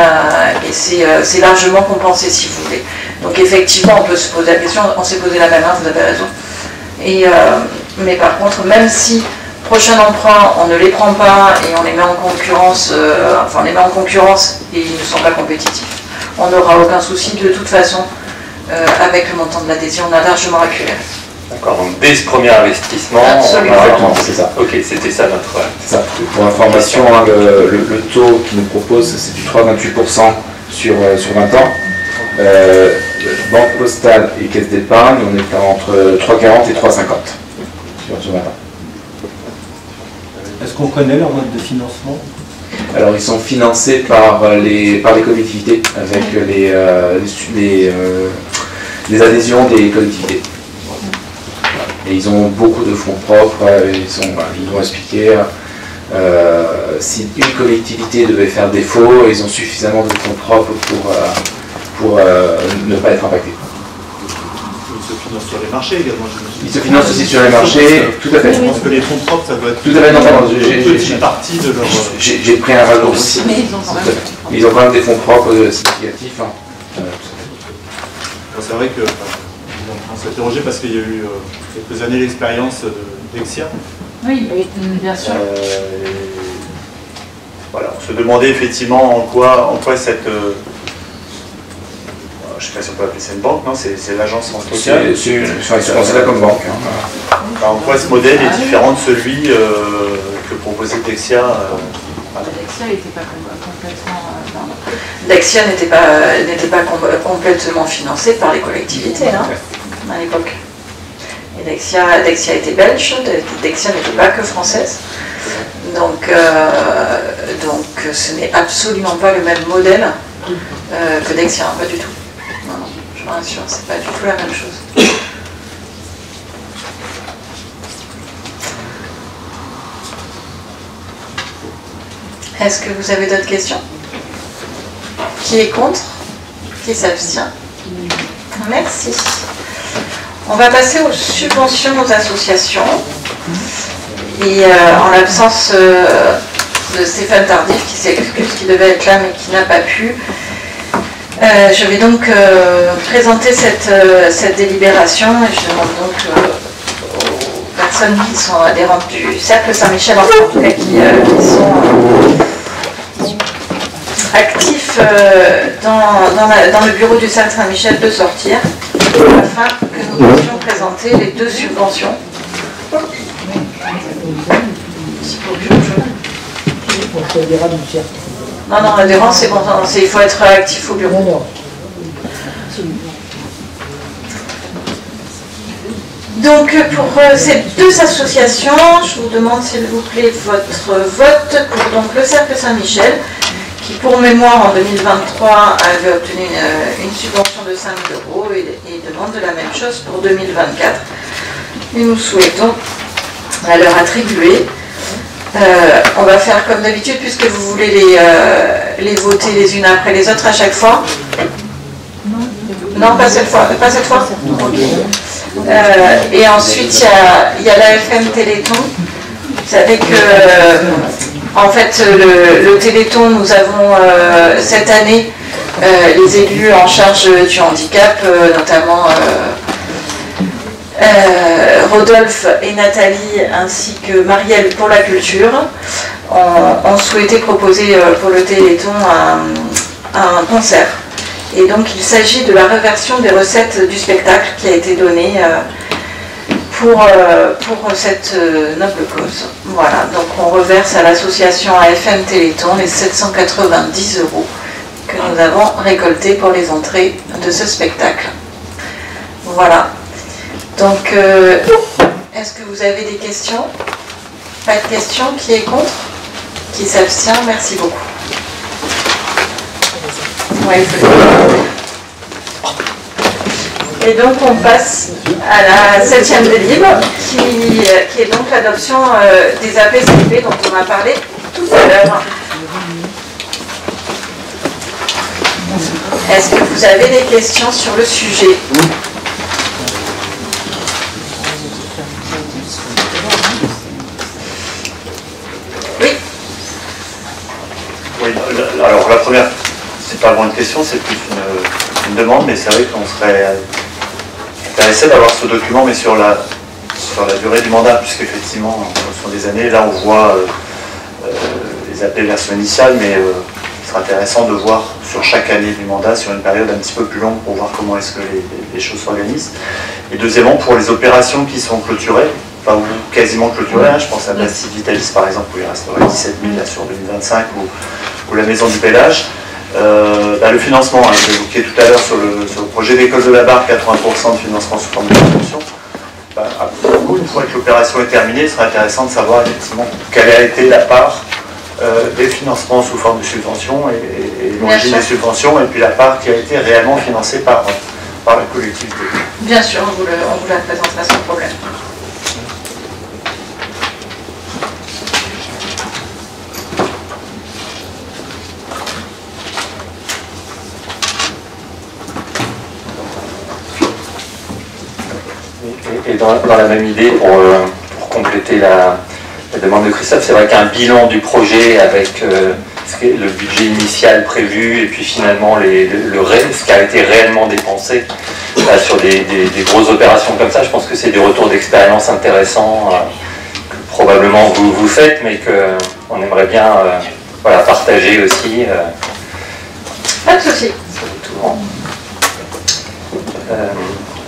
A: c'est largement compensé, si vous voulez. Donc effectivement, on peut se poser la question, on s'est posé la même, vous avez raison. Mais par contre, même si prochain emprunt, on ne les prend pas et on les met en concurrence, et ils ne sont pas compétitifs, on n'aura aucun souci de toute façon avec le montant de l'adhésion, on a largement récupéré.
F: D'accord, donc dès ce premier investissement,
E: exactement, c'est ça.
F: Ok, c'était ça notre...
E: C'est ça. Pour information, hein, le taux qu'ils nous propose, c'est du 3,28% sur 20 ans. Banque postale et caisse d'épargne, on est entre 3,40 et 3,50 sur 20 ans.
H: Est-ce qu'on connaît leur mode de financement?
E: Alors ils sont financés par les collectivités avec les adhésions des collectivités. Et ils ont beaucoup de fonds propres, ils ont expliqué si une collectivité devait faire défaut, ils ont suffisamment de fonds propres pour ne pas être impactés.
K: Ils se financent sur les marchés également.
E: Ils se financent aussi sur les marchés, tout à fait.
K: Je pense que les fonds propres, ça doit être
E: tout à fait, non,
K: j'ai partie de leur...
E: J'ai pris un raccourci.
A: Mais
E: ils ont quand même des fonds propres significatifs.
K: C'est vrai que on s'est interrogé parce qu'il y a eu quelques années l'expérience d'Exia.
A: Oui, bien sûr.
K: Voilà, on se demandait effectivement en quoi cette... je ne sais pas si on peut appeler ça une banque, non, c'est l'agence France Locale.
E: C'est considéré comme banque. Hein.
K: En quoi ce modèle est différent de celui que proposait Dexia
A: Dexia n'était pas complètement... Dexia n'était pas complètement financé par les collectivités à l'époque. Et Dexia était belge, Dexia n'était pas que française. Donc ce n'est absolument pas le même modèle que Dexia, pas du tout. Non, je vous rassure, c'est pas du tout la même chose. Est-ce que vous avez d'autres questions? Qui est contre? Qui s'abstient? Merci. On va passer aux subventions aux associations. Et en l'absence de Stéphane Tardif, qui s'excuse, qui devait être là mais qui n'a pas pu, je vais donc présenter cette délibération et je demande donc aux personnes qui sont adhérentes du Cercle Saint-Michel, en tout cas qui sont actifs dans le bureau du Cercle Saint-Michel de sortir afin que nous puissions présenter les 2 subventions. Non, l'adhérence, c'est bon, il faut être actif au bureau. Donc, pour ces 2 associations, je vous demande s'il vous plaît votre vote pour donc, le Cercle Saint-Michel, qui pour mémoire en 2023 avait obtenu une subvention de 5 000 € et demande de la même chose pour 2024. Et nous souhaitons leur attribuer. On va faire comme d'habitude, puisque vous voulez les voter les unes après les autres à chaque fois. Non, pas cette fois. Et ensuite, il y a l'AFM Téléthon. Vous savez que, en fait, le Téléthon, nous avons cette année les élus en charge du handicap, notamment Rodolphe et Nathalie, ainsi que Marielle pour la culture, ont souhaité proposer pour le Téléthon un concert. Et donc il s'agit de la réversion des recettes du spectacle qui a été donnée pour cette noble cause. Voilà, donc on reverse à l'association AFM Téléthon les 790 € que nous avons récoltés pour les entrées de ce spectacle. Voilà. Donc, est-ce que vous avez des questions? Pas de questions? Qui est contre? Qui s'abstient? Merci beaucoup. Ouais, et donc on passe à la 7e des livres, qui est donc l'adoption des APCP dont on a parlé tout à l'heure. Est-ce que vous avez des questions sur le sujet? Oui.
K: Oui, alors la première, c'est pas vraiment une question, c'est plus une demande, mais c'est vrai qu'on serait intéressé d'avoir ce document, mais sur la durée du mandat, puisqu'effectivement, en fonction des années, là on voit les AP version initiale, mais il serait intéressant de voir sur chaque année du mandat, sur une période un petit peu plus longue, pour voir comment est-ce que les choses s'organisent. Et deuxièmement, pour les opérations qui sont clôturées, enfin ou quasiment clôturées, hein, je pense à Bastille Vitalis par exemple, où il resterait 17 000 là, sur 2025, ou la maison du Pélage. Le financement, hein, je l'évoquais tout à l'heure sur le projet d'école de la Barre, 80% de financement sous forme de subvention. Une fois que l'opération est terminée, il serait intéressant de savoir effectivement quelle a été la part des financements sous forme de subvention et l'origine des subventions, et puis la part qui a été réellement financée par la collectivité.
A: Bien sûr, on vous la présentera sans problème.
F: Et dans la même idée, pour compléter la demande de Christophe, c'est vrai qu'un bilan du projet avec le budget initial prévu et puis finalement ce qui a été réellement dépensé sur des grosses opérations comme ça, je pense que c'est des retours d'expérience intéressants que probablement vous faites, mais qu'on aimerait bien partager aussi.
A: Pas de souci.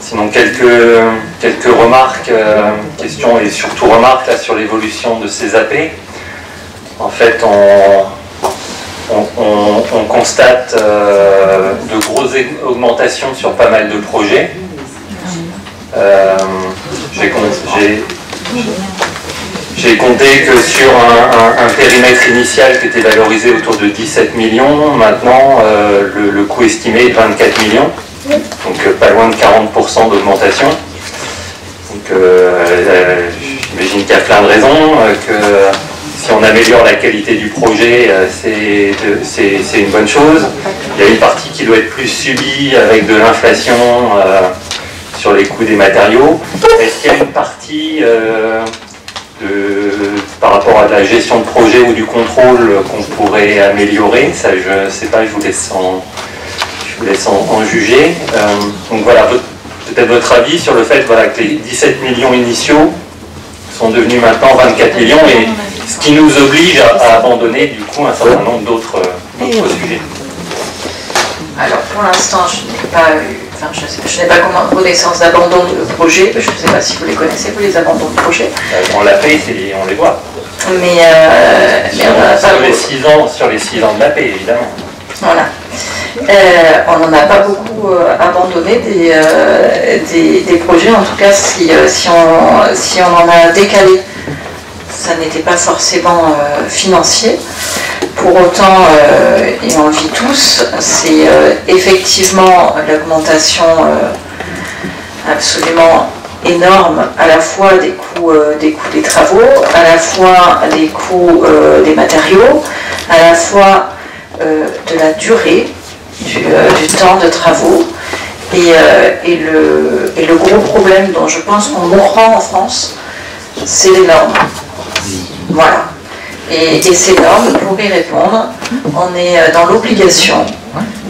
F: Sinon, quelques remarques, questions et surtout remarques là, sur l'évolution de ces AP. En fait, on constate de grosses augmentations sur pas mal de projets. J'ai compté que sur un périmètre initial qui était valorisé autour de 17 millions, maintenant le coût estimé est de 24 millions. Donc pas loin de 40% d'augmentation. Donc j'imagine qu'il y a plein de raisons, que si on améliore la qualité du projet, c'est une bonne chose. Il y a une partie qui doit être plus subie avec de l'inflation sur les coûts des matériaux. Est-ce qu'il y a une partie par rapport à la gestion de projet ou du contrôle qu'on pourrait améliorer? Ça, je ne sais pas, je vous laisse en juger. Donc voilà, peut-être votre avis sur le fait que les 17 millions initiaux sont devenus maintenant 24 millions, et ce qui nous oblige à abandonner du coup un certain nombre d'autres sujets.
A: Alors pour l'instant, je n'ai pas connaissance d'abandon de projet. Je ne sais pas si vous les connaissez, vous, les abandons de projet.
F: On l'a fait, on les voit.
A: Mais on n'a pas
F: sur les 6 ans de l'AP, évidemment.
A: Voilà. On n'en a pas beaucoup abandonné des projets, en tout cas si on en a décalé, ça n'était pas forcément financier. Pour autant, et on le vit tous, c'est effectivement l'augmentation absolument énorme, à la fois des coûts des travaux, à la fois des coûts des matériaux, à la fois de la durée du temps de travaux, et le gros problème dont je pense qu'on mourra en France, c'est les normes. Voilà. Et ces normes, pour y répondre, on est dans l'obligation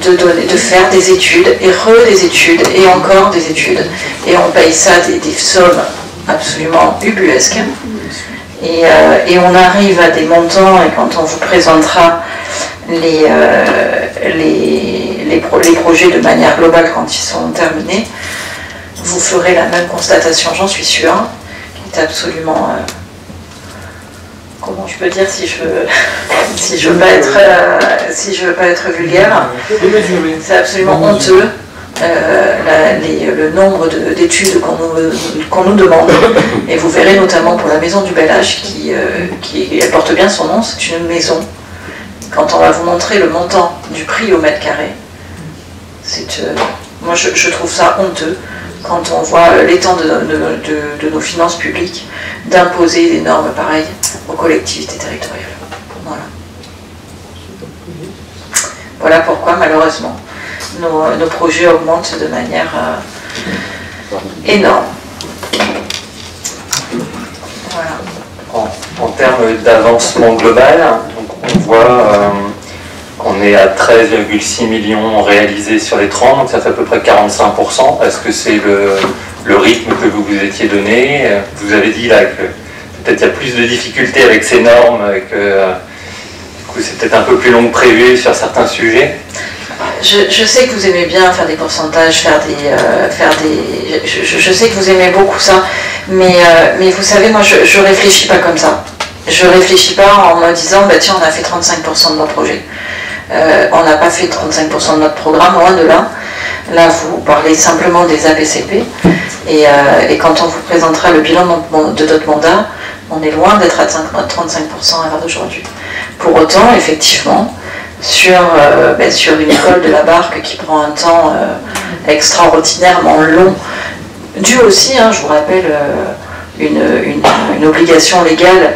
A: de faire des études, et des études, et encore des études. Et on paye ça des sommes absolument ubuesques. Et on arrive à des montants, et quand on vous présentera les projets de manière globale quand ils sont terminés, vous ferez la même constatation, j'en suis sûre, qui est absolument... comment je peux dire si je veux pas être vulgaire, c'est absolument honteux. Le nombre d'études qu'on nous demande, et vous verrez notamment pour la maison du Bel Âge qui elle porte bien son nom, c'est une maison. Quand on va vous montrer le montant du prix au mètre carré, moi je trouve ça honteux quand on voit l'étang de nos finances publiques d'imposer des normes pareilles aux collectivités territoriales. Voilà pourquoi malheureusement nos projets augmentent de manière énorme.
F: Voilà. En termes d'avancement global, on voit qu'on est à 13,6 millions réalisés sur les 30, donc ça fait à peu près 45%. Est-ce que c'est le rythme que vous vous étiez donné? Vous avez dit là que peut-être il y a plus de difficultés avec ces normes, que du coup c'est peut-être un peu plus long que prévu sur certains sujets.
A: Je sais que vous aimez bien faire des pourcentages, je sais que vous aimez beaucoup ça, mais vous savez, moi je réfléchis pas comme ça. Je réfléchis pas en me disant, bah tiens, on a fait 35% de nos projets. On n'a pas fait 35% de notre programme, loin de là. Là, vous parlez simplement des APCP, et quand on vous présentera le bilan de notre mandat, on est loin d'être à 35% à l'heure d'aujourd'hui. Pour autant, effectivement, sur une école de la Barque qui prend un temps extraordinairement long, dû aussi, je vous rappelle, une obligation légale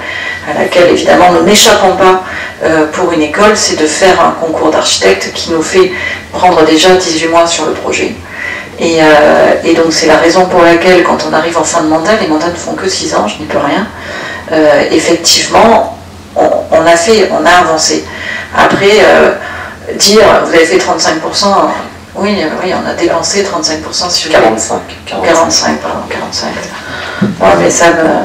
A: à laquelle évidemment nous n'échappons pas pour une école, c'est de faire un concours d'architecte qui nous fait prendre déjà 18 mois sur le projet. Et donc c'est la raison pour laquelle quand on arrive en fin de mandat, les mandats ne font que 6 ans, je n'y peux rien, effectivement on a avancé. Après, dire vous avez fait 35%, oui, on a dépensé 35% sur 45, pardon, 45. Non, mais ça me...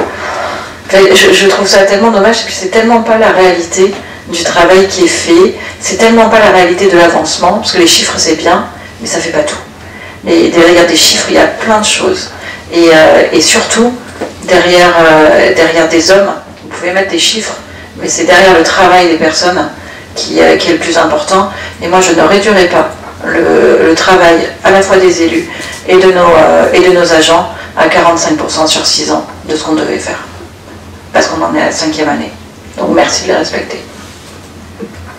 A: je trouve ça tellement dommage, et puis c'est tellement pas la réalité du travail qui est fait, c'est tellement pas la réalité de l'avancement, parce que les chiffres c'est bien, mais ça fait pas tout. Et derrière des chiffres, il y a plein de choses. Et surtout, derrière des hommes, vous pouvez mettre des chiffres, mais c'est derrière le travail des personnes qui est le plus important. Et moi, je ne réduirai pas le travail à la fois des élus et de nos agents à 45% sur 6 ans de ce qu'on devait faire. Parce qu'on en est à la 5e année. Donc merci de les respecter.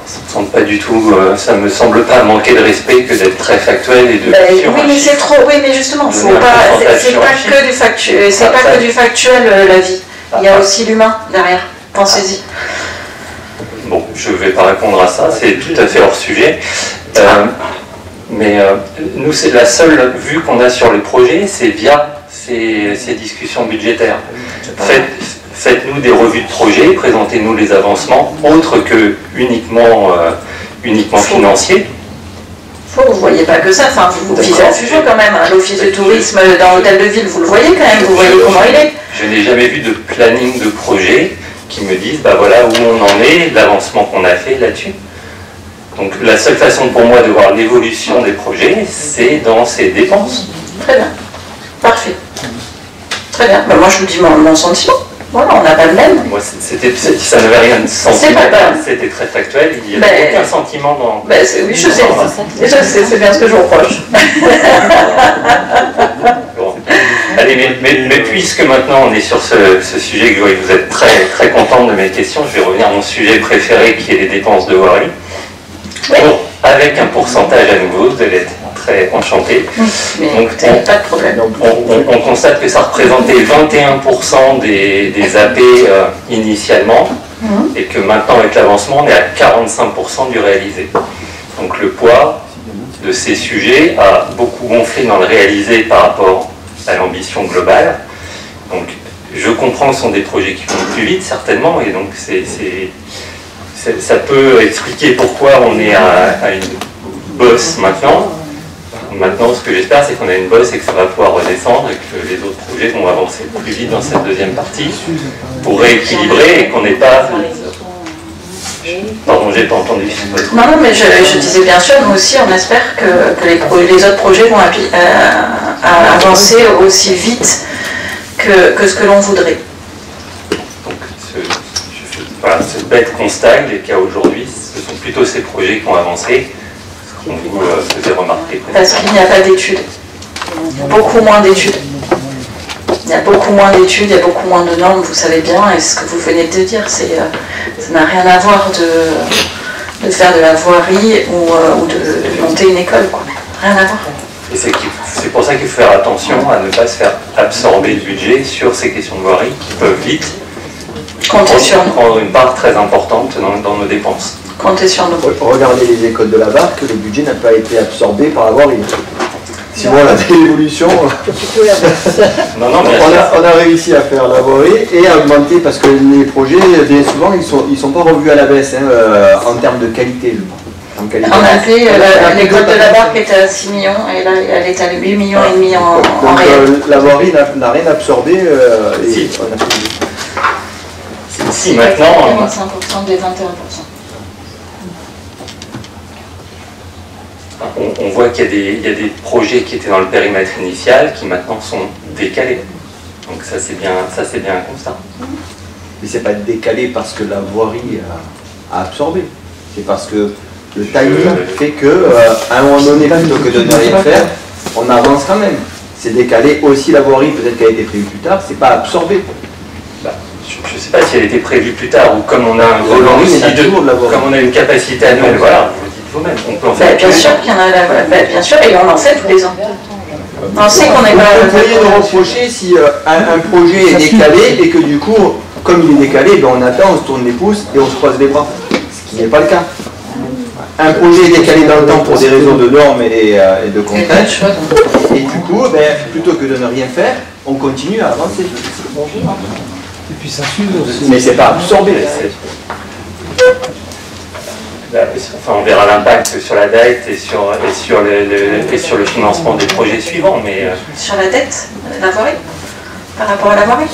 F: Ça me semble pas du tout, ça me semble pas manquer de respect que d'être très factuel et de...
A: oui, mais c'est trop, oui, mais justement, c'est pas que du factuel, pas que du factuel la vie. Il y a aussi l'humain derrière. Pensez-y.
F: Bon, je ne vais pas répondre à ça, c'est tout à fait hors sujet. Mais nous, c'est la seule vue qu'on a sur les projets, c'est via ces discussions budgétaires. Faites-nous des revues de projets, présentez-nous les avancements, autres que uniquement financiers.
A: Vous ne voyez pas que ça, enfin, vous visez à Fugio quand même, l'office de tourisme dans l'hôtel de ville, vous le voyez quand même, vous voyez comment il est.
F: Je n'ai jamais vu de planning de projet qui me disent, bah voilà où on en est, l'avancement qu'on a fait là-dessus. Donc la seule façon pour moi de voir l'évolution des projets, c'est dans ces dépenses.
A: Très bien, parfait. Très bien, bah, moi je vous dis mon sentiment. Voilà, on n'a pas le même.
F: Moi, ça n'avait rien de sentimental, c'était très factuel, il n'y avait aucun sentiment dans...
A: oui, je sais, c'est bien ce que je reproche.
F: Bon. Allez, mais puisque maintenant on est sur ce sujet, que vous êtes très, très contente de mes questions, je vais revenir à mon sujet préféré qui est les dépenses de voirie. Oui. Bon, avec un pourcentage à nouveau, vous allez être très enchanté.
A: Mais donc, pas de problème.
F: On constate que ça représentait 21% des AP initialement, et que maintenant avec l'avancement on est à 45% du réalisé. Donc le poids de ces sujets a beaucoup gonflé dans le réalisé par rapport à l'ambition globale. Donc je comprends que ce sont des projets qui vont plus vite certainement, et donc ça peut expliquer pourquoi on est à une bosse maintenant. Maintenant, ce que j'espère, c'est qu'on a une bosse et que ça va pouvoir redescendre et que les autres projets vont avancer plus vite dans cette deuxième partie pour rééquilibrer et qu'on n'ait pas... Pardon, j'ai pas entendu.
A: Non, mais je disais bien sûr, nous aussi, on espère que les autres projets vont à avancer aussi vite que ce que l'on voudrait.
F: Donc, voilà, ce bête constat qu'il y a aujourd'hui, ce sont plutôt ces projets qui ont avancé, ce qu'on vous faisait remarquer.
A: Parce qu'il n'y a pas d'études. Beaucoup moins d'études. Il y a beaucoup moins d'études, il y a beaucoup moins de normes, vous savez bien, et ce que vous venez de dire, ça n'a rien à voir de faire de la voirie ou de monter une école, quoi. Rien à voir.
F: Et c'est pour ça qu'il faut faire attention à ne pas se faire absorber le budget sur ces questions de voirie qui peuvent vite prendre une part très importante dans nos dépenses.
A: Comptez sur nous.
N: Regardez les écoles de la barque, le budget n'a pas été absorbé par la voirie. Sinon, la l'évolution, on a réussi à faire la voirie et à augmenter, parce que les projets, bien souvent, ils sont pas revus à la baisse en termes de qualité.
A: On a fait, l'école de la barque était à 6 millions et là elle est à 8 millions et demi en réel.
N: La voirie n'a rien absorbé.
F: Si.
N: On a fait...
F: Si, maintenant...
A: 45% des 21%.
F: On voit qu'il y a des projets qui étaient dans le périmètre initial qui maintenant sont décalés. Donc ça c'est bien un constat.
N: Mais c'est pas décalé parce que la voirie a absorbé. C'est parce que le timing fait que à un moment donné, plutôt que de ne rien faire, on avance quand même. C'est décalé aussi la voirie, peut-être qu'elle a été prévue plus tard, c'est pas absorbé.
F: Je ne sais pas si elle était prévue plus tard ou comme on a un volant aussi comme on a une capacité annuelle, voilà, vous le dites vous-même, on peut en faire.
A: Bien sûr qu'il y en a, bien sûr, et on en fait tous les ans. On sait qu'on n'est pas.
N: Vous pourriez nous reprocher si un projet est décalé et que du coup, comme il est décalé, on attend, on se tourne les pouces et on se croise les bras. Ce qui n'est pas le cas. Un projet est décalé dans le temps pour des raisons de normes et de contraintes. Et du coup, plutôt que de ne rien faire, on continue à avancer.
M: Et puis ça s'use aussi.
N: Mais c'est pas absorbé.
F: Enfin, on verra l'impact sur la dette et sur le financement des projets suivants. Mais,
A: sur la dette, la voirie, par rapport à la voirie.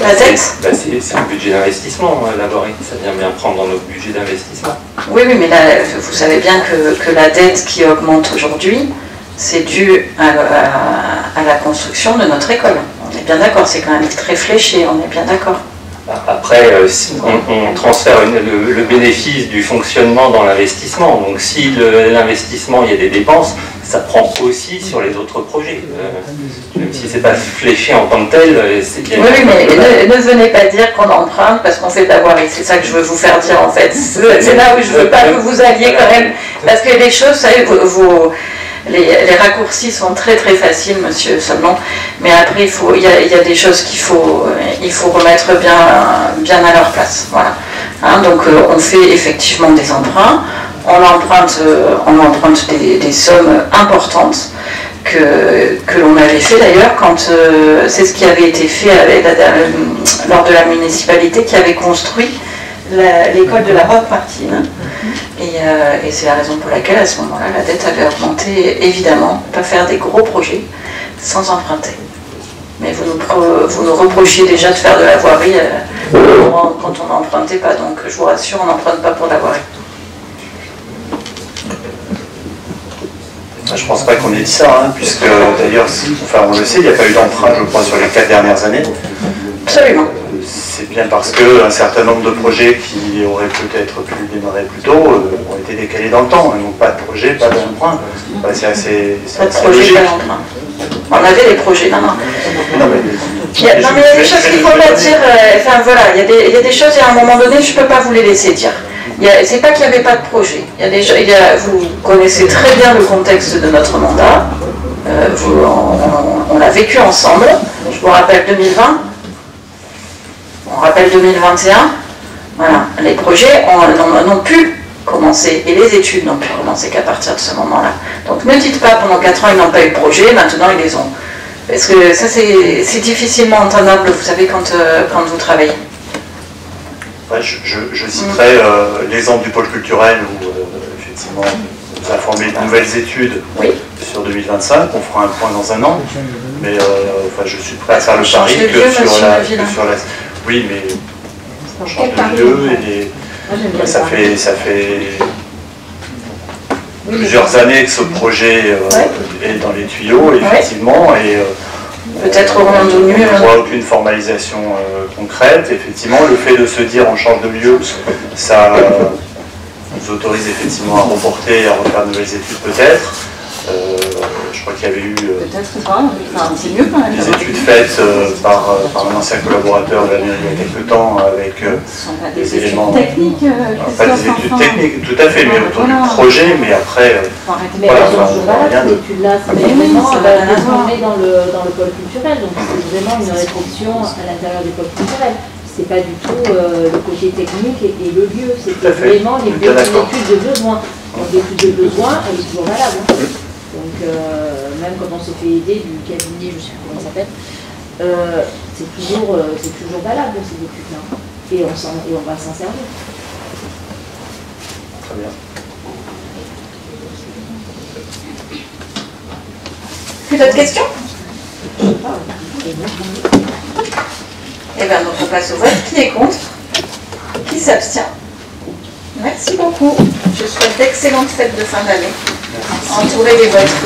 A: La dette
F: c'est un budget d'investissement, la voirie. Ça vient bien prendre dans nos budgets d'investissement.
A: Oui, mais là, vous savez bien que la dette qui augmente aujourd'hui, c'est dû à la construction de notre école. On est bien d'accord, c'est quand même très fléché, on est bien d'accord.
F: Après, si on transfère le bénéfice du fonctionnement dans l'investissement. Donc si l'investissement, il y a des dépenses, ça prend aussi sur les autres projets. Même si c'est pas fléché en tant que tel, c'est bien.
A: Oui, mais ne venez pas dire qu'on emprunte parce qu'on fait de la voirie. C'est ça que je veux vous faire dire en fait. C'est là où je veux pas que vous alliez quand même. Parce que les choses, vous savez, les raccourcis sont très très faciles, monsieur Solnon, mais après il y a des choses qu'il faut remettre bien à leur place. Voilà. Hein, donc on fait effectivement des emprunts, on emprunte des sommes importantes que l'on avait fait d'ailleurs quand c'est ce qui avait été fait lors de la municipalité qui avait construit l'école de la Roque-Martine. Et c'est la raison pour laquelle, à ce moment-là, la dette avait augmenté. Évidemment, pas faire des gros projets sans emprunter. Mais vous nous reprochiez déjà de faire de la voirie quand on n'empruntait pas. Donc, je vous rassure, on n'emprunte pas pour la voirie.
K: Je ne pense pas qu'on ait dit ça, hein, puisque d'ailleurs, on le sait, il n'y a pas eu d'emprunt, je crois, sur les 4 dernières années.
A: Absolument.
K: C'est bien parce qu'un certain nombre de projets qui auraient peut-être pu démarrer plus tôt ont été décalés dans le temps. Donc pas de projet, pas d'emprunt. C'est assez logique.
A: Pas d'emprunt. On avait des projets, non. Il y a des choses qu'il ne faut pas dire. Enfin voilà, il y a des choses et à un moment donné, je ne peux pas vous les laisser dire. C'est pas qu'il n'y avait pas de projet. Vous connaissez très bien le contexte de notre mandat. On l'a vécu ensemble. Je vous rappelle 2020. On rappelle 2021, voilà, les projets n'ont pu commencer et les études n'ont pu commencer qu'à partir de ce moment-là. Donc ne dites pas pendant 4 ans ils n'ont pas eu de projet, maintenant ils les ont. Parce que ça c'est difficilement entendable, vous savez, quand vous travaillez.
K: Ouais, je citerai l'exemple du pôle culturel où effectivement on nous a formé de nouvelles études sur 2025, on fera un point dans un an, mais je suis prêt à faire le pari que sur la... Oui, mais on change de lieu et ça fait plusieurs années que ce projet est dans les tuyaux, effectivement, et
A: peut-être au moment
K: on ne voit aucune formalisation concrète. Effectivement, le fait de se dire on change de lieu, ça nous autorise effectivement à reporter, à refaire de nouvelles études peut-être. Je crois qu'il y avait eu des études faites par un ancien collaborateur de la mairie il y a quelques temps avec des éléments techniques. Pas des études techniques, tout à fait, mais autour du projet, mais après, voilà, rien de...
O: Mais vraiment, ça va transformer dans le pôle culturel, donc c'est vraiment une réflexion à l'intérieur du pôle culturel. C'est pas du tout le côté technique et le lieu, c'est vraiment une étude de besoin. Donc l'étude de besoin, elle est toujours valable. Donc même quand on s'est fait aider du cabinet, je ne sais plus comment il s'appelle, c'est toujours valable ces études-là. Et on va s'en servir.
K: Très bien.
A: Plus d'autres questions? Eh bien, donc on passe au vote. Qui est contre? Qui s'abstient? Merci beaucoup. Je souhaite d'excellentes fêtes de fin d'année. Entourez les votes.